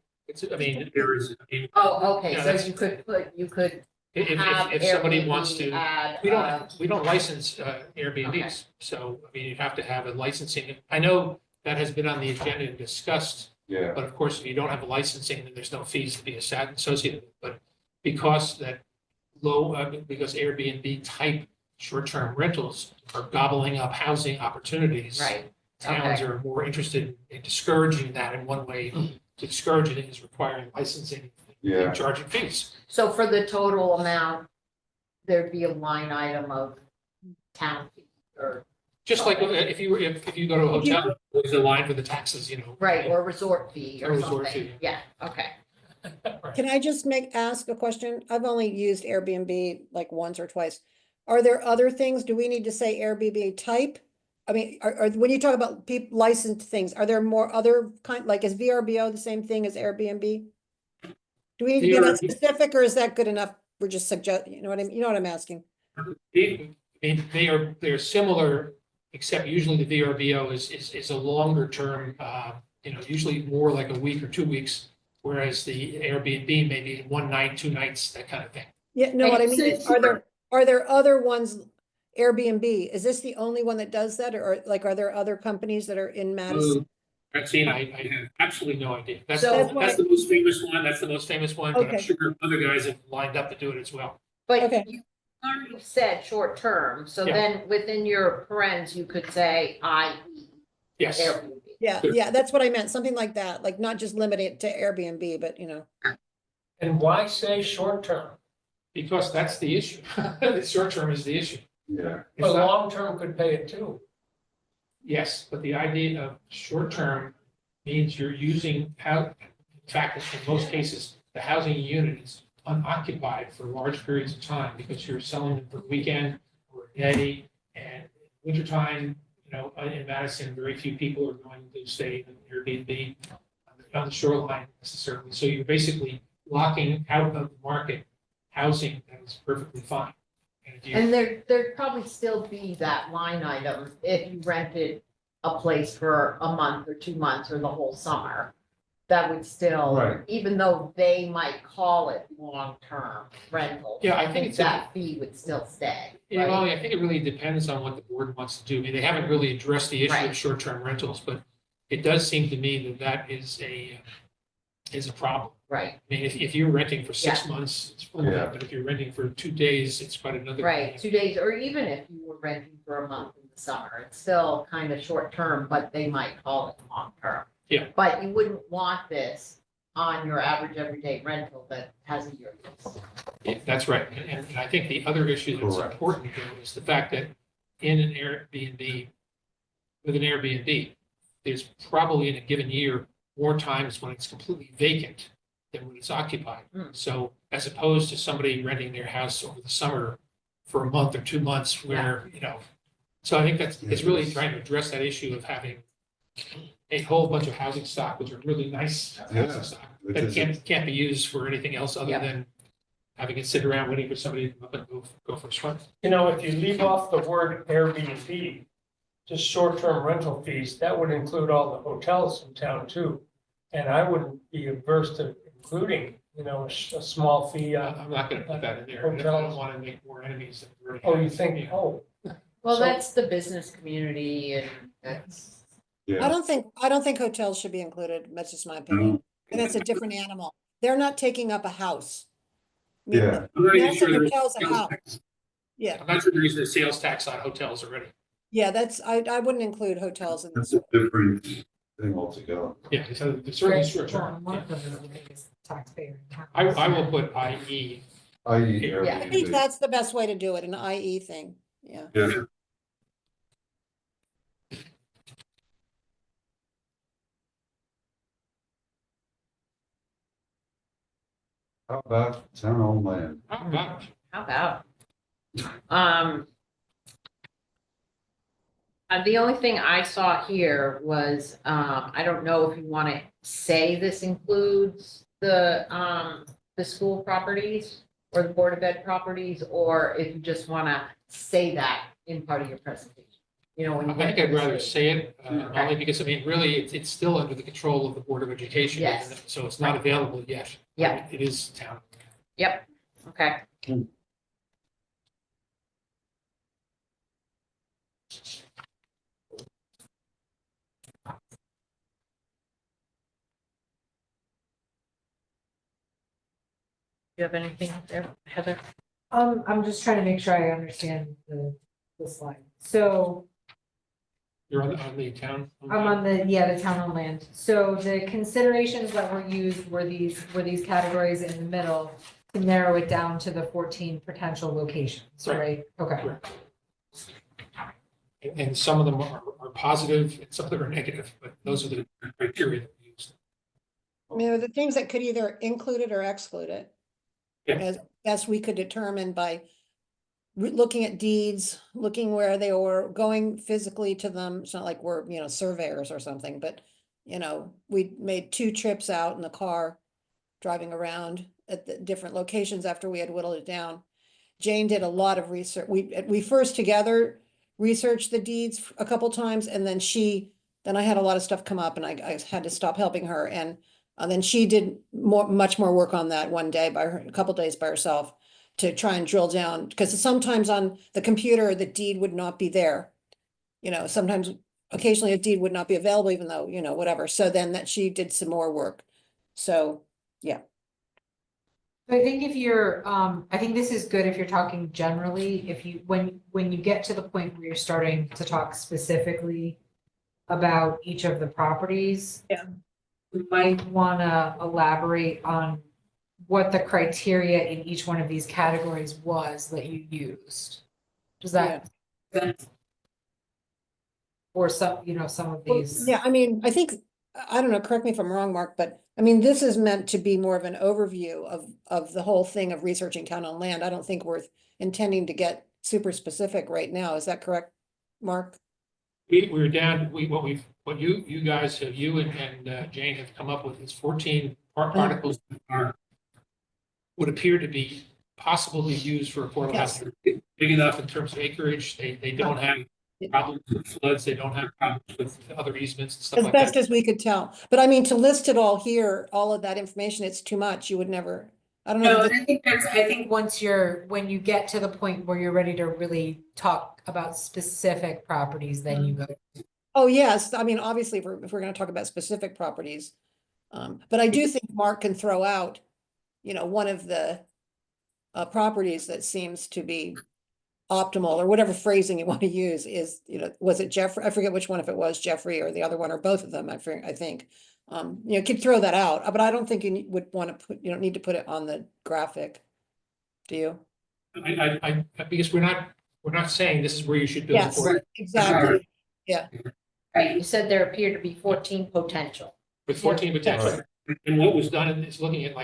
There is. Oh, okay, Yeah, so that's- you could have If somebody Airbnb wants to, add, we don't license Airbnbs. So, you have to have a licensing. I know that has been on the agenda and discussed, Yeah, but of course, if you don't have a licensing, then there's no fees to be associated with. But because because Airbnb type short-term rentals are gobbling up housing opportunities. right, Towns Okay. are more interested in discouraging that, and one way to discourage it is requiring licensing yeah. and charging fees. so for the total amount, there'd be a line item of town fee or, Just like if you go to a hotel, there's a line for the taxes, right, or resort fee Or or resort something, fee. yeah, okay. Right. Can I just ask a question? I've only used Airbnb like once or twice. Are there other things? Do we need to say Airbnb type? I mean, when you talk about licensed things, are there more other like is VRBO the same thing as Airbnb? Do we need to be that specific or is that good enough? We're just you know what I'm asking? They're similar, except usually the VRBO is a longer term, usually more like a week or 2 weeks. Whereas the Airbnb may be 1 night, 2 nights, that kind of thing. Yeah, no, what I mean is, are there other ones? Airbnb, is this the only one that does that? Or like, are there other companies that are in Madison? Francine, I have absolutely no idea. That's So- that's the most famous one. That's the most famous one, but I'm Okay. sure other guys have lined up to do it as well. But Okay. you already said short term, so Yeah. then within your parens, you could say i.e. Yes. Airbnb. Yeah, that's what I meant, something like that, like not just limit it to Airbnb, but you know. And why say short term? Because that's the issue. The short term is the issue. Yeah, But long term could pay it too. Yes, but the idea of short term means you're using in fact, in most cases, the housing unit is unoccupied for large periods of time because you're selling them for a weekend or a day. And wintertime, in Madison, very few people are going to stay in an Airbnb on the shoreline necessarily. So you're basically locking out of the market housing that is perfectly fine. And if you- And there'd probably still be that line item if you rented a place for a month or 2 months or the whole summer. That would still, Right. even though they might call it long-term rental. Yeah, I think it's that fee would still stay, Yeah, well, right? I think it really depends on what the board wants to do. I mean, they haven't really addressed the issue Right. of short-term rentals, but it does seem to me that is a problem. Right, I mean, if you're renting for 6 months, it's one Yeah. thing, but if you're renting for 2 days, it's quite another. right, thing. 2 days, or even if you were renting for a month in the summer, it's still kind of short-term, but they might call it long-term. Yeah. But you wouldn't want this on your average everyday rental that has a year lease. Yeah, that's right. And I think the other issue that's Correct. important though is the fact that in an Airbnb, with an Airbnb, there's probably in a given year more times when it's completely vacant than when it's occupied. Hmm. So as opposed to somebody renting their house over the summer for a month or 2 months where, so I think it's really trying to address that issue of having a whole bunch of housing stock, which are really nice housing stock, which that is- can't be used for anything else other Yeah. than having it sit around waiting for somebody to come up and go for a swim. If you leave off the word Airbnb, just short-term rental fees, that would include all the hotels in town too. And I wouldn't be averse to including, a small fee on. I'm not gonna put that in there. I don't want to make more enemies than we already Oh, have. you think, Yeah. oh, Well, So- that's the business community and that's. yeah. I don't think hotels should be included, that's just my opinion, and that's a different animal, they're not taking up a house. I mean, Yeah, I'm not even That's sure a there is hotel's a sales house. tax. Yeah, I'm not sure there is a sales tax on hotels already. yeah, I wouldn't include hotels in that's this. a different thing altogether. Yeah, so it's certainly short term. One Yeah. of them is the biggest taxpayer in town. I will put IE. I.e. Yeah. I think Airbnb. that's the best way to do it, an IE thing, yeah. Yeah. How about town-owned land? How about it? How about? The only thing I saw here was, I don't know if you want to say this includes the school properties or the Board of Ed properties, or if you just want to say that in part of your presentation. When I you get think to I'd the rather stage. say it, Okay. only because, I mean, really, it's still under the control of the Board of Education. Yes. So it's not available yet. Yeah. It is town. Yep, okay. You have anything there, Heather? I'm just trying to make sure I understand the slide. So You're on the town. I'm on the town on land. So the considerations that were used were these categories in the middle to narrow it down to the 14 potential locations, Right. right? Okay. Correct. And some of them are positive, and some of them are negative, but those are the criteria that we use. I mean, are the things that could either include it or exclude it. Yeah. As best we could determine by looking at deeds, looking where they were, going physically to them. It's not like we're, surveyors or something, but, we made 2 trips out in the car, driving around at the different locations after we had whittled it down. Jane did a lot of research. We first together researched the deeds a couple times, and then then I had a lot of stuff come up and I had to stop helping her. And then she did much more work on that one day a couple days by herself to try and drill down, because sometimes on the computer, the deed would not be there. Sometimes, occasionally a deed would not be available, even though, whatever. So then that she did some more work. So, yeah. I think if you're, I think this is good if you're talking generally, if you, when you get to the point where you're starting to talk specifically about each of the properties. Yeah. We might wanna elaborate on what the criteria in each one of these categories was that you used. Does that? Or some, some of Well, these. yeah, I mean, I think, I don't know, correct me if I'm wrong, Mark, but I mean, this is meant to be more of an overview of the whole thing of researching town-owned land. I don't think we're intending to get super specific right now. Is that correct, Mark? We're down, what you guys have, you and Jane have come up with is 14 articles that would appear to be possible to use for affordable Yes. housing. Big enough in terms of acreage, they don't have problems with floods, they don't have problems with other easements and stuff As like best that. as we could tell. But I mean, to list it all here, all of that information, it's too much. You would never, I don't know. No, if and I think when you get to the point where you're ready to really talk about specific properties, then you go. Oh, yes. I mean, obviously, if we're going to talk about specific properties. But I do think Mark can throw out, one of the properties that seems to be optimal, or whatever phrasing you want to use is, was it Jeffrey? I forget which one, if it was Jeffrey or the other one, or both of them, I think. Could throw that out, but I don't think you would want to put, you don't need to put it on the graphic. Do you? Because we're not saying this is where you should build. Yes, exactly. Right, you said there appeared to be 14 potential. With 14 potential. And what was done is looking at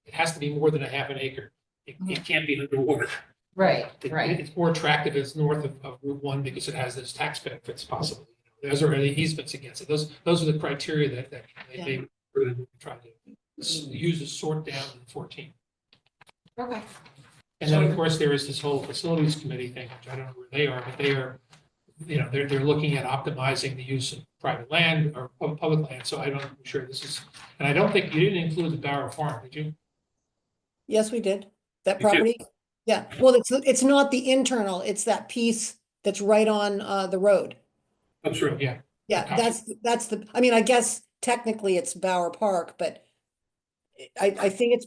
it has to be more than a half an acre. It can't be underwater. Right. It's more attractive if it's north of Route 1 because it has those tax benefits possibly. Those are any easements against it. Those are the criteria that they try to use to sort down to 14. Okay. And then, of course, there is this whole facilities committee thing, which I don't know where they are, but they are, they're looking at optimizing the use of private land or public land. So I'm sure this is, and I don't think you didn't include the Barrow Farm, did you? Yes, we did. That You did? property? Yeah, well, it's not the internal, it's that piece that's right on the road. I'm sure, yeah. Yeah, that's the, I mean, I guess technically it's Bower Park, but I think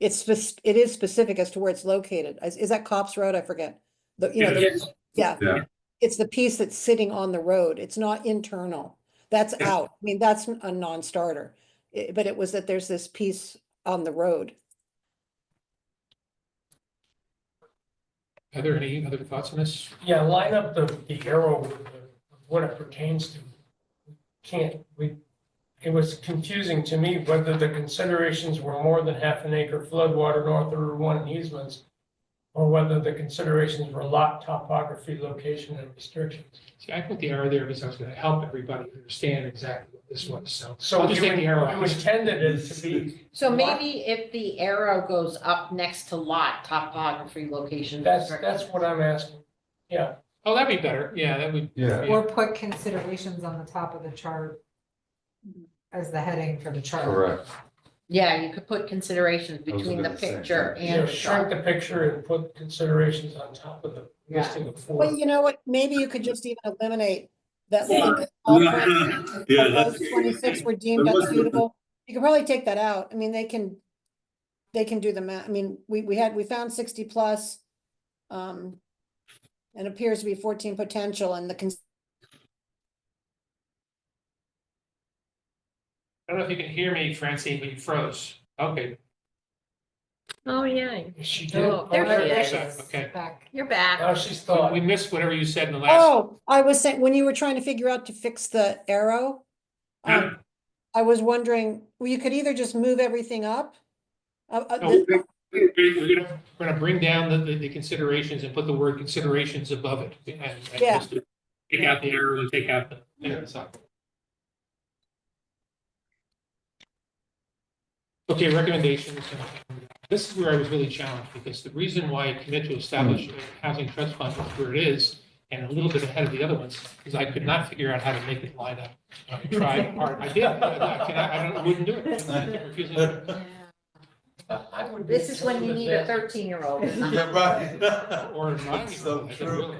it is specific as to where it's located. Is that Cops Road? I forget. Yeah, Yeah. it's the piece that's sitting on the road. It's not internal. That's out. I mean, that's a non-starter. But it was that there's this piece on the road. Are there any other thoughts on this? Yeah, line up the arrow with what it pertains to. It was confusing to me whether the considerations were more than half an acre floodwater north of Route 1 easements, or whether the considerations were lot topography, location, and restrictions. See, I put the arrow there because I was going to help everybody understand exactly what this was. So So I'll just take the arrow you out. intended it to be. So maybe if the arrow goes up next to lot topography location. That's what I'm asking. Yeah, Oh, that'd be better. Yeah, that would. Yeah. Or put considerations on the top of the chart as the heading for the chart. Correct. Yeah, you could put considerations Those between are the the same picture thing. and yeah, the shrink chart. the picture and put considerations on top of the Yeah. listing of Well, 4. you know what, maybe you could just even eliminate that. Yeah. all Yeah, proposed that's- 26 were deemed that was- unsuitable. You could probably take that out. I mean, they can do the math. I mean, we found 60 plus. And appears to be 14 potential, and I don't know if you can hear me, Francine, but you froze. Okay. Oh, yeah. She did. Oh, there she is. Okay. Back. You're back. Now she's thought. We missed whatever you said in the last. Oh, I was saying, when you were trying to figure out to fix the arrow, I was wondering, well, you could either just move everything up. No, We're gonna bring down the considerations and put the word considerations above it. And Yeah. just take out the error, and take out the. Okay, recommendations. This is where I was really challenged, because the reason why I commit to establish a housing trust fund where it is, and a little bit ahead of the other ones, is I could not figure out how to make it line up. I tried hard, I did, I wouldn't do it. I kept refusing to do it. I would be This is when you need a disaster. 13-year-old. Yeah, right. Or not. So true.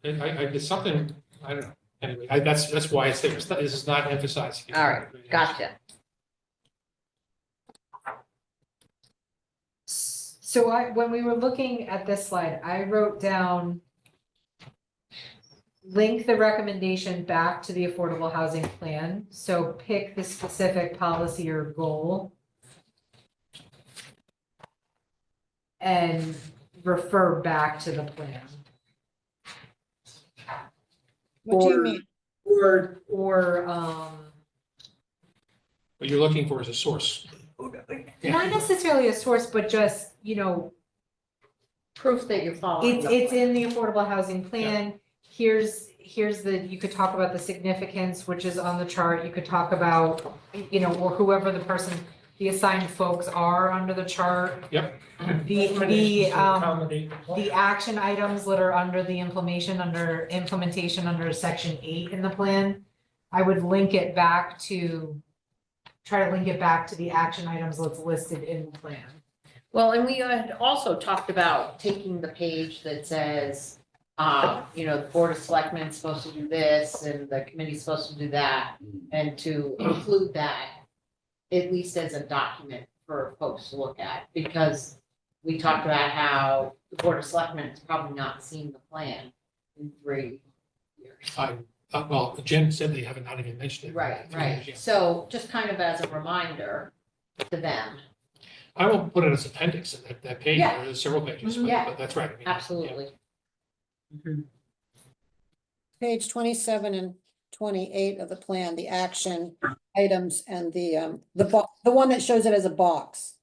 It's something, I don't know, anyway, that's why it's there. This is not emphasizing. All right, gotcha. So when we were looking at this slide, I wrote down link the recommendation back to the affordable housing plan. So pick the specific policy or goal and refer back to the plan. What do you mean? Or, What you're looking for is a source. not necessarily a source, but just, Proof that you're following. it's in the affordable housing plan. Here's you could talk about the significance, which is on the chart. You could talk about, or whoever the assigned folks are under the chart. Yep. Recommendations to accommodate The action items that are under the implementation under section 8 in the plan, I would try to link it back to the action items that's listed in the plan. Well, and we had also talked about taking the page that says, the Board of Selectmen is supposed to do this and the committee's supposed to do that, and to include that at least as a document for folks to look at, because we talked about how the Board of Selectmen has probably not seen the plan in 3 years. Well, Jen said they haven't not even mentioned it. Right. So just kind of as a reminder to them. I will put it as appendix in that page, Yeah. there's several pages, Yeah. but that's right. I mean, Absolutely. Page 27 and 28 of the plan, the action items and the one that shows it as a box.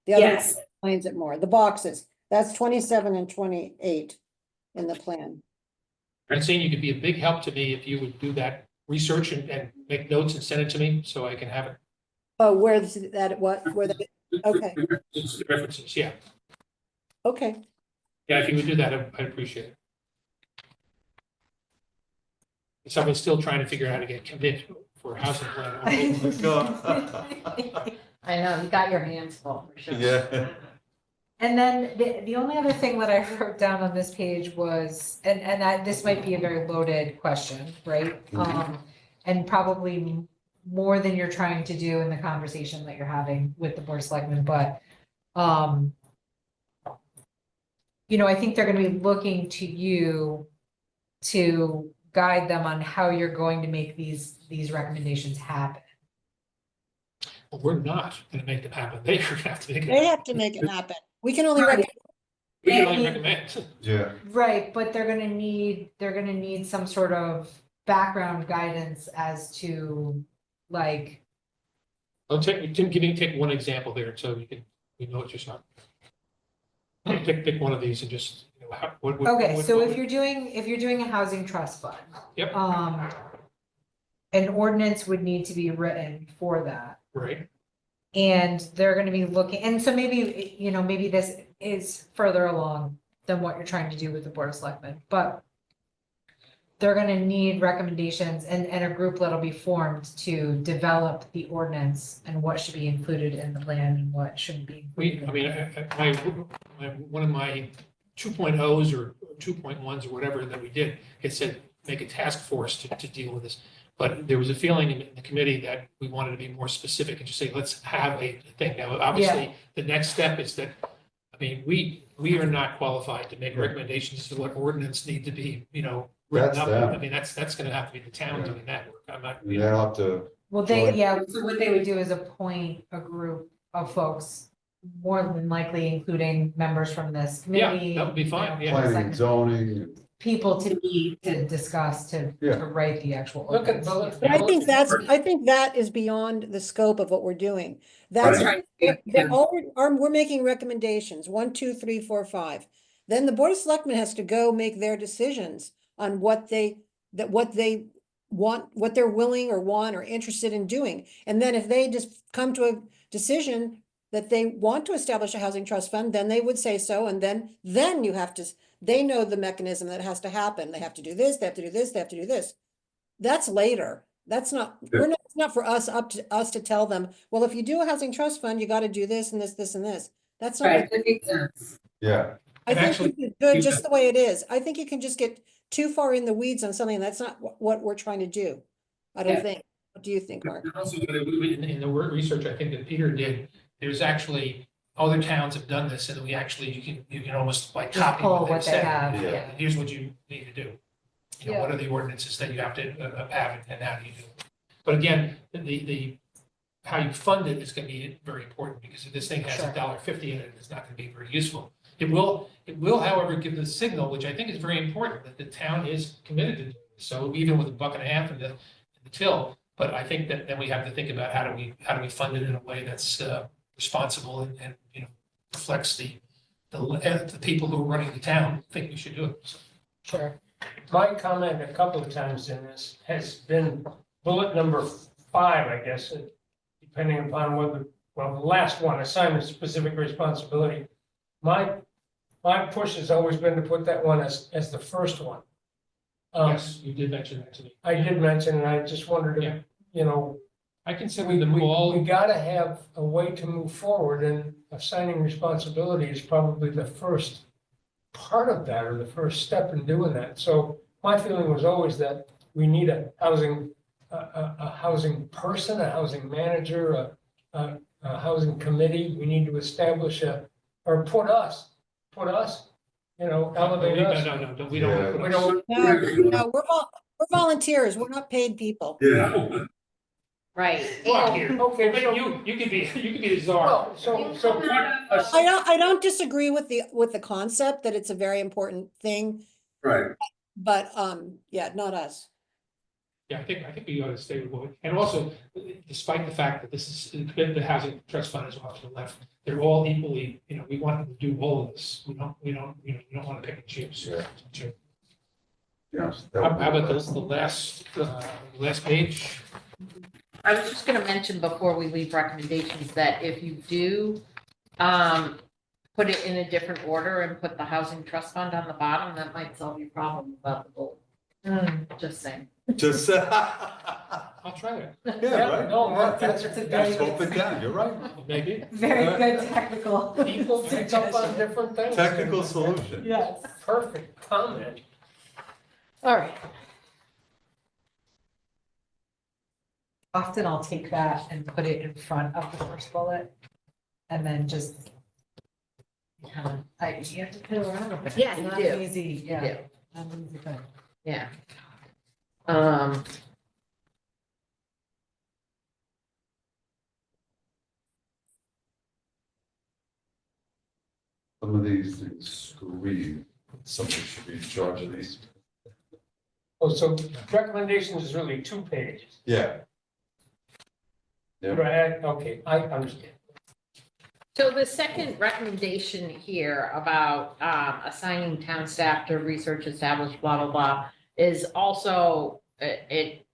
The other one explains it more. The boxes, that's 27 and 28 in the plan. I'm saying you could be a big help to me if you would do that research and make notes and send it to me so I can have it. Oh, where the okay, It's the references, yeah. okay. Yeah, if you would do that, I'd appreciate it. Someone's still trying to figure out how to get commit for a housing plan. I know, you got your hands full for sure. Yeah. And then the only other thing that I wrote down on this page was, this might be a very loaded question, right? And probably more than you're trying to do in the conversation that you're having with the Board of Selectmen, but I think they're gonna be looking to you to guide them on how you're going to make these recommendations happen. Well, we're not gonna make them happen. They're gonna have to make it. They have to make it happen. We can only Right. We can only recommend. Yeah, Right, but they're gonna need some sort of background guidance as to like, Take one example there, so we know what you're talking. Pick one of these and just, what. okay, so if you're doing a housing trust fund. Yep. An ordinance would need to be written for that. Right, And they're gonna be looking, and so maybe this is further along than what you're trying to do with the Board of Selectmen, but they're gonna need recommendations and a group that'll be formed to develop the ordinance and what should be included in the plan and what shouldn't be. one of my 2.0s or 2.1s or whatever that we did, it said, make a task force to deal with this. But there was a feeling in the committee that we wanted to be more specific and just say, let's have a thing. Now, obviously, the next step is that, we are not qualified to make recommendations to what ordinance need to be, written That's up. them. That's gonna have to be the town doing that work. I'm not. they'll have to, Well, so what they would do is appoint a group of folks, more than likely including members from this Yeah, committee. that would be fine, yeah. planning and zoning, people to meet, to discuss, to Yeah. write the actual Look at ordinance. bullet. But I think that is beyond the scope of what we're doing. That's, we're making recommendations, 1, 2, 3, 4, 5. Then the Board of Selectmen has to go make their decisions on what they want, what they're willing or want or interested in doing. And then if they just come to a decision that they want to establish a housing trust fund, then they would say so, and then you have to, they know the mechanism that has to happen. They have to do this, they have to do this, they have to do this. That's later. That's not, it's not for us, up to us to tell them, well, if you do a housing trust fund, you got to do this and this, this and this. That's not. Right, that makes sense. Yeah, I And think actually, it's good just the way it is. I think you can just get too far in the weeds on something. That's not what we're trying to do. I don't Yeah. think. What do you think, Mark? And also, in the work research, I think that Peter did, there's actually, other towns have done this, and you can almost like Just copy pull what they what they said. have, Yeah. yeah. Here's what you need to do. You know, what are the ordinances that you have to have, and how do you do it? But again, how you fund it is gonna be very important, because if this thing has Sure. $1.50 in it, it's not gonna be very useful. It will, however, give the signal, which I think is very important, that the town is committed to doing this. So even with $1.50 in the till, but I think that then we have to think about how do we fund it in a way that's responsible and you know, reflects the people who are running the town think we should do it. So, Sure. My comment a couple of times in this has been bullet number 5, I guess, depending upon whether, well, the last one, assignment specific responsibility. My push has always been to put that one as the first one. Yes, you did mention that to me. I did mention, and I just wondered Yeah. if, you know, I consider them all. we gotta have a way to move forward, and assigning responsibility is probably the first part of that, or the first step in doing that. So my feeling was always that we need a housing person, a housing manager, a housing committee. We need to establish or put us, you know, elevate us. No, we don't. Yeah. We don't, No, we're volunteers. We're not paid people. yeah. Right. Well, And okay, But so, you could be the czar. well, so. I don't disagree with the concept that it's a very important thing, Right. but, yeah, not us. Yeah, I think we ought to stay with what, and also, despite the fact that this is, the housing trust fund is off to the left, they're all equally, you know, we want them to do all of this. We don't want to pick and choose. Yeah. Sure. Yes. How about the last page? I was just gonna mention before we leave recommendations that if you do put it in a different order and put the housing trust fund on the bottom, that might solve your problem about the bullet. Just saying. Just, I'll try that. yeah, right. No, Mark, that's a very That's both it down, you're right. Maybe. Very good technical. People pick up on different things. Technical solution. Yes. Perfect comment. All right. Often I'll take that and put it in front of the first bullet and then just you have to play around with it. Yeah, It's you not do. an easy, You yeah. do. not an easy thing. Yeah. Some of these things scream, somebody should be in charge of these. Oh, so recommendations is really 2 pages. Yeah. Yeah. Right, okay, I understand. So the second recommendation here about assigning town staff to research established blah, blah, blah, is also, it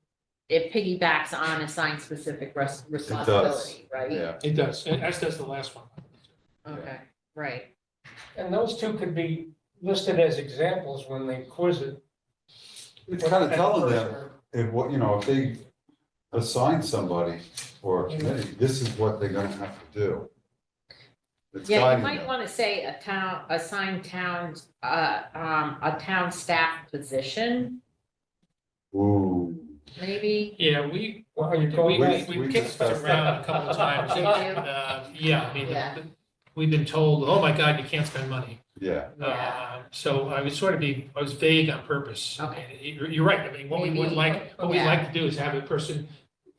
piggybacks on assigned specific responsibility, right? Yeah. It does, as does the last one. Okay, right. And those 2 could be listed as examples when they quiz it. It's kind of telling them, if what, you know, if they assign somebody for a committee, this is what they're gonna have to do. It's Yeah, you guiding might them. want to say assign towns, a town staff position, Ooh, maybe. Yeah, we Well, you call that? kicked discussed this around a couple of times. Did you? Yeah, I mean, Yeah. we've been told, oh my God, you can't spend money. yeah, Yeah. So I was I was vague on purpose. Okay. You're right. I mean, what we would Maybe- what we'd yeah. like to do is have a person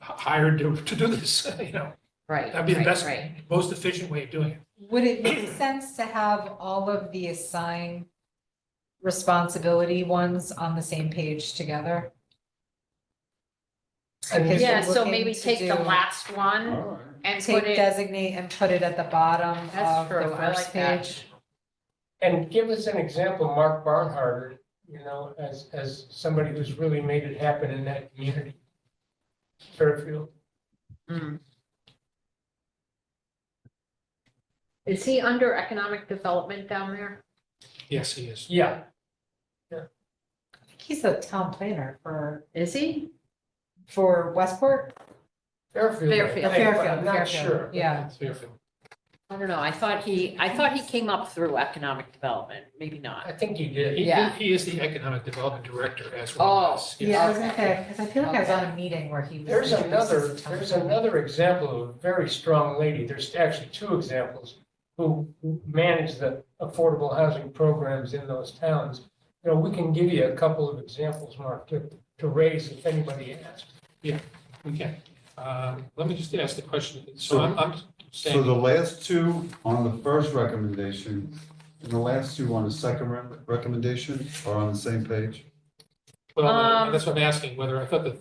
hired to do this, you know. Right. That'd be the right, best, Right. most efficient way of doing it. Would it make sense to have all of the assigned responsibility ones on the same page together? Because Yeah, we're so looking maybe to take the do- last one All right. and Take put it, designate and put it at the bottom That's of the true, I first like that. page. And give us an example, Mark Barnhart, you know, as somebody who's really made it happen in that community. Fairfield. Mm. Is he under economic development down there? Yes, he is. Yeah, He's the town planner Is he? for Westport. Fairfield. I Fairfield. think, but Fairfield, I'm not Fairfield, sure. yeah. It's Fairfield. I don't know, I thought he came up through economic development, maybe not. I think he did. Yeah. He is the economic development director as well as. Yeah, I was gonna Okay. say, because I feel like I was Okay. on a meeting where he was. There's introduced as a town there's planner. another example of a very strong lady. There's actually two examples who manage the affordable housing programs in those towns. You know, we can give you a couple of examples, Mark, to raise if anybody asks. Okay. Let me just ask the question. So I'm So saying, the last two on the first recommendation, and the last two on the second recommendation are on the same page? well, that's what I'm asking, whether I thought the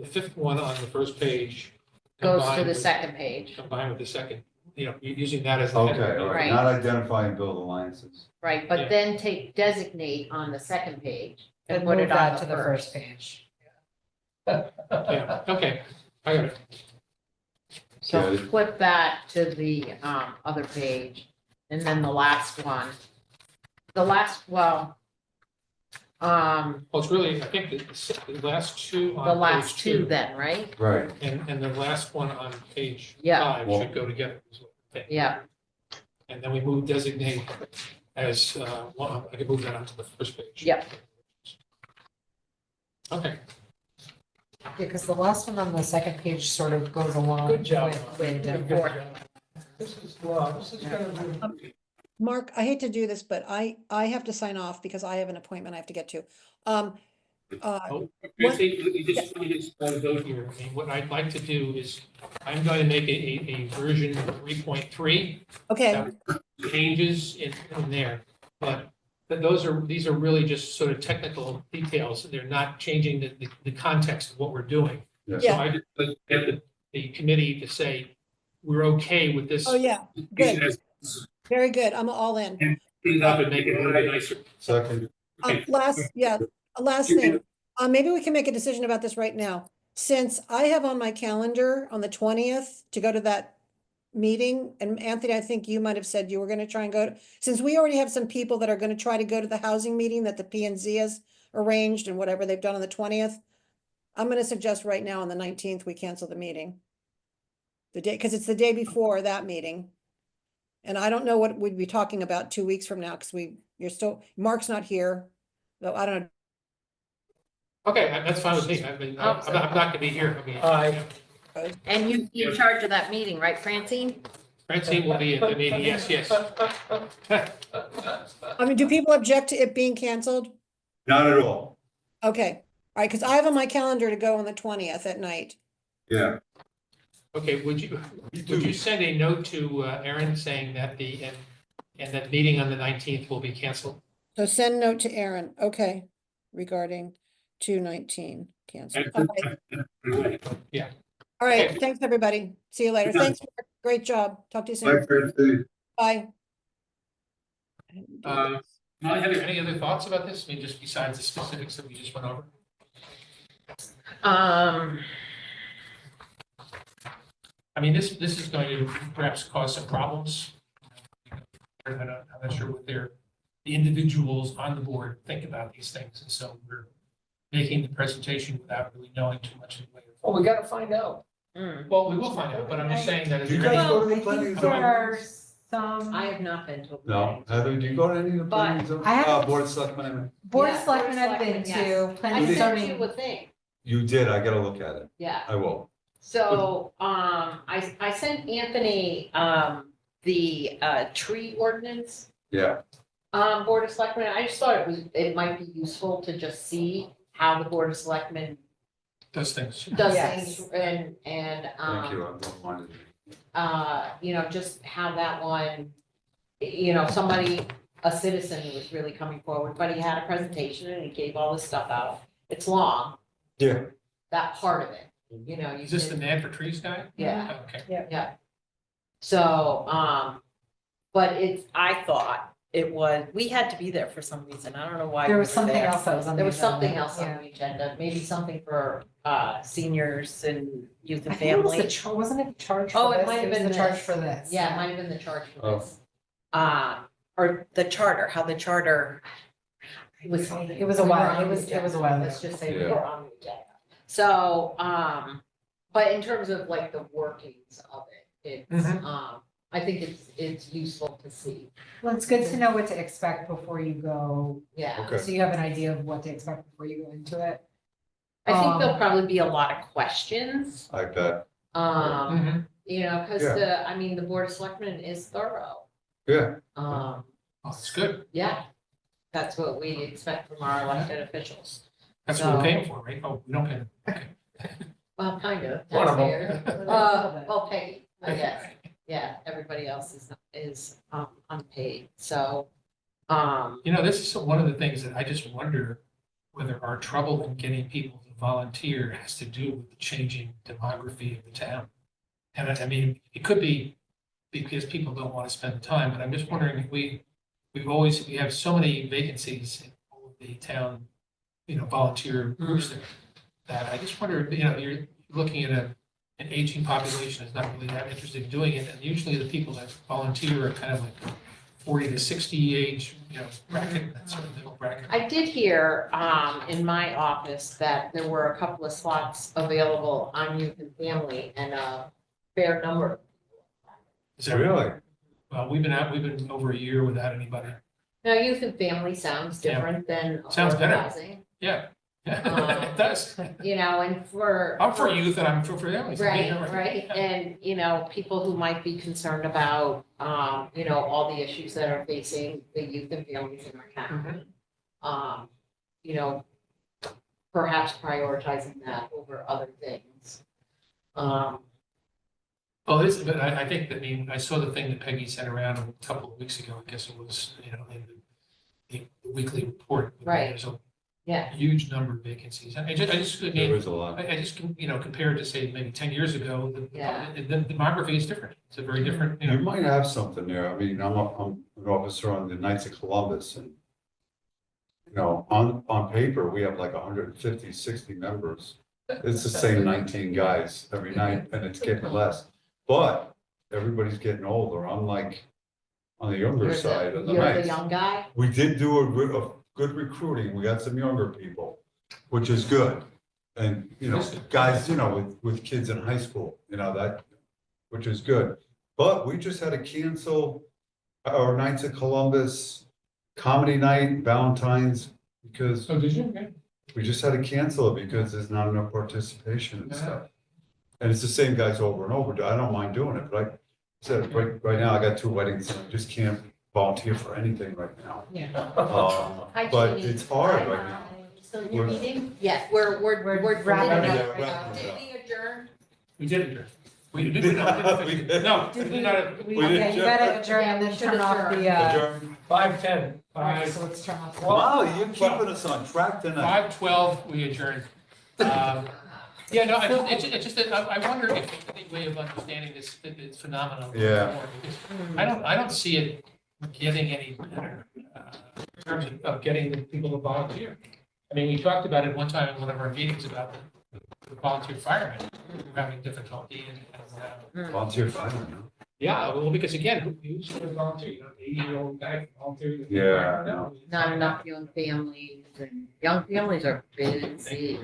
fifth one on the first page. Goes to combined the with- second page, Combined with the second, you know, using that as. the Okay, header. all right, Right. not identify and build alliances. right, Yeah. but then take designate on the second page and And put move it on that the to the first first. page. Yeah, okay, I got it. So Got it. flip that to the other page, and then the last one. Well, Well, it's really, I think the last two on the page last two two then, right? Right, and the last one on page Yeah. 5 Well- should go together. is what I think. Yeah, And then we move designate as, well, I can move that onto the first page. Yep. Okay, Yeah, because the last one on the second page sort of goes along. Good job. with Good the- job. This is gonna be. Mark, I hate to do this, but I have to sign off because I have an appointment I have to get to. you just vote here. I mean, what I'd like to do is, I'm going to make a version 3.3. Okay, Changes in there, but these are really just sort of technical details. They're not changing the context of what we're doing. yes. So I just like to get the committee to say, we're okay with this. oh, yeah, good, very good, I'm all in. Clean it up and make it a little bit nicer. Second, Last thing, maybe we can make a decision about this right now. Since I have on my calendar on the 20th to go to that meeting, and Anthony, I think you might have said you were gonna try and go, since we already have some people that are gonna try to go to the housing meeting that the P and Z has arranged and whatever they've done on the 20th, I'm gonna suggest right now on the 19th, we cancel the meeting. The day, because it's the day before that meeting. And I don't know what we'd be talking about 2 weeks from now, because Mark's not here, though I don't know. Okay, that's fine with me. I mean, I'm not gonna be here. I mean, Aye. and you in charge of that meeting, right, Francine? Francine will be at the meeting, yes. I mean, do people object to it being canceled? not at all, Okay, all right, because I have on my calendar to go on the 20th at night. yeah. Okay, would you send a note to Erin saying that and that meeting on the 19th will be canceled? So send note to Aaron, okay, regarding 219 cancel. Yeah. All right, Okay. thanks, everybody. See you later. Yeah. Thanks, Mark. Great job. Talk to you Bye, soon. Francine. Bye. Molly, have you any other thoughts about this? I mean, just besides the specifics that we just went over? I mean, this is going to perhaps cause some problems. I'm not sure what the individuals on the board think about these things, and so we're making the presentation without really knowing too much in the way of. Well, we gotta find out. Well, we will find out, but I'm just saying that. Do you guys go to the I planning think and there zoning? are some. I have not been to. a No, meeting. Heather, do you go to any of the planning and zoning? I haven't- Board of Selectmen, I mean. Board of Yeah, Selectmen I've been Board of Selectmen, to, planning I and sent zoning. you a thing, You did, I gotta look at it, yeah. I will. So, I sent Anthony, the, tree ordinance, Yeah, Board of Selectmen. I just thought it might be useful to just see how the Board of Selectmen Those things. does Yes. things and, thank you, I'm reminded. you know, just how that one, you know, somebody a citizen who was really coming forward, but he had a presentation and he gave all this stuff out. It's long, Yeah, that part of it, you know. You Is this the can- Man for Trees guy? Yeah. Oh, okay. Yeah. So, but I thought it was, we had to be there for some reason. I don't know why. There we was were something there. else that was on the There was agenda. something else on Yeah. the agenda, maybe something for seniors and youth and I think it was the family. wasn't it the charge for Oh, it this? might have was been the charge this. for this. Yeah, it might have been the charge for Oh. this. Or the charter, how the charter. It was something. It was a We were while, on it the was a agenda. while Let's ago. just say we Yeah. were on the agenda. So, but in terms of like the workings of it, it's, I think it's useful to see. Well, it's good to know what to expect before you go, Yeah. okay. so you have an idea of what to expect before you go into it. I think there'll Um, probably be a lot of questions, I bet. you know, because Yeah. the Board of Selectmen is thorough. Yeah, Oh, that's good. Yeah, that's what we expect from our elected officials. That's what we're paying for, right? Oh, we don't pay them. Okay. Well, kind of. One of them. taxpayers. Well, Peggy, I guess. Yeah, everybody else is unpaid, so, You know, this is one of the things that I just wonder whether our trouble in getting people to volunteer has to do with the changing demography of the town. And I mean, it could be because people don't want to spend the time, but I'm just wondering if we have so many vacancies in all of the town, you know, volunteer groups that I just wonder, you know, you're looking at an aging population is not really that interested in doing it. And usually the people that volunteer are kind of like 40 to 60 age, you know, bracket, that sort of middle bracket. I did hear, in my office that there were a couple of slots available on youth and family and a fair number. Is that really? Well, we've been over a year without anybody. Now, youth and family sounds Yeah. different than Sounds affordable better. housing, Yeah, it does. you know, and for. I'm for youth and I'm for families. Right, right, and, you know, people who might be concerned about, you know, all the issues that are facing the youth and families in our town. You know, perhaps prioritizing that over other things. Well, this, but I think that, I mean, I saw the thing that Peggy sent around a couple of weeks ago, I guess it was, you know, in the weekly report. Right. There's a Yeah, huge number of vacancies. I just, I There mean, is a lot. I just, you know, compared to say maybe 10 years ago, Yeah. the demography is different. It's a very different, you You know. might have something there. I mean, I'm an officer on the Knights of Columbus and, you know, on paper, we have like 150, 60 members. It's the same 19 guys every night and it's getting less. But everybody's getting older. I'm like on the younger side of the you're the Knights. young guy, We did do a good recruiting. We got some younger people, which is good. And, you know, guys, you know, with kids in high school, you know, that, which is good. But we just had to cancel our Knights of Columbus comedy night, Valentine's, because Oh, did you? Okay. we just had to cancel it because there's not enough participation and stuff. And it's the same guys over and over. I don't mind doing it, but like I said, right now I got 2 weddings and I just can't volunteer for anything right now. Hi, But Jeannie. it's hard Hi, right now. still in your meeting? Yes, we're wrapping it did up. we- Yeah, wrapping it up. Did we adjourn? We did adjourn. We did, no, We did. no, Did we we- not. We Okay, did you gotta adjourn and Yeah, then we should turn off adjourn. the, Adjourn. 5:10. alright, so let's turn off. the- Wow, you're keeping us on track tonight. 5:12, we adjourned. Yeah, no, it's just that I wonder if there's any way of understanding this phenomenon. Yeah. more, because I don't see it getting any better in terms of getting the people to volunteer. I mean, we talked about it one time in one of our meetings about the volunteer firemen having difficulty and Volunteer fireman, huh? yeah, well, because again, who's going to volunteer? You know, 80-year-old guy volunteering. Yeah, No. Not enough young families, and young families are busy.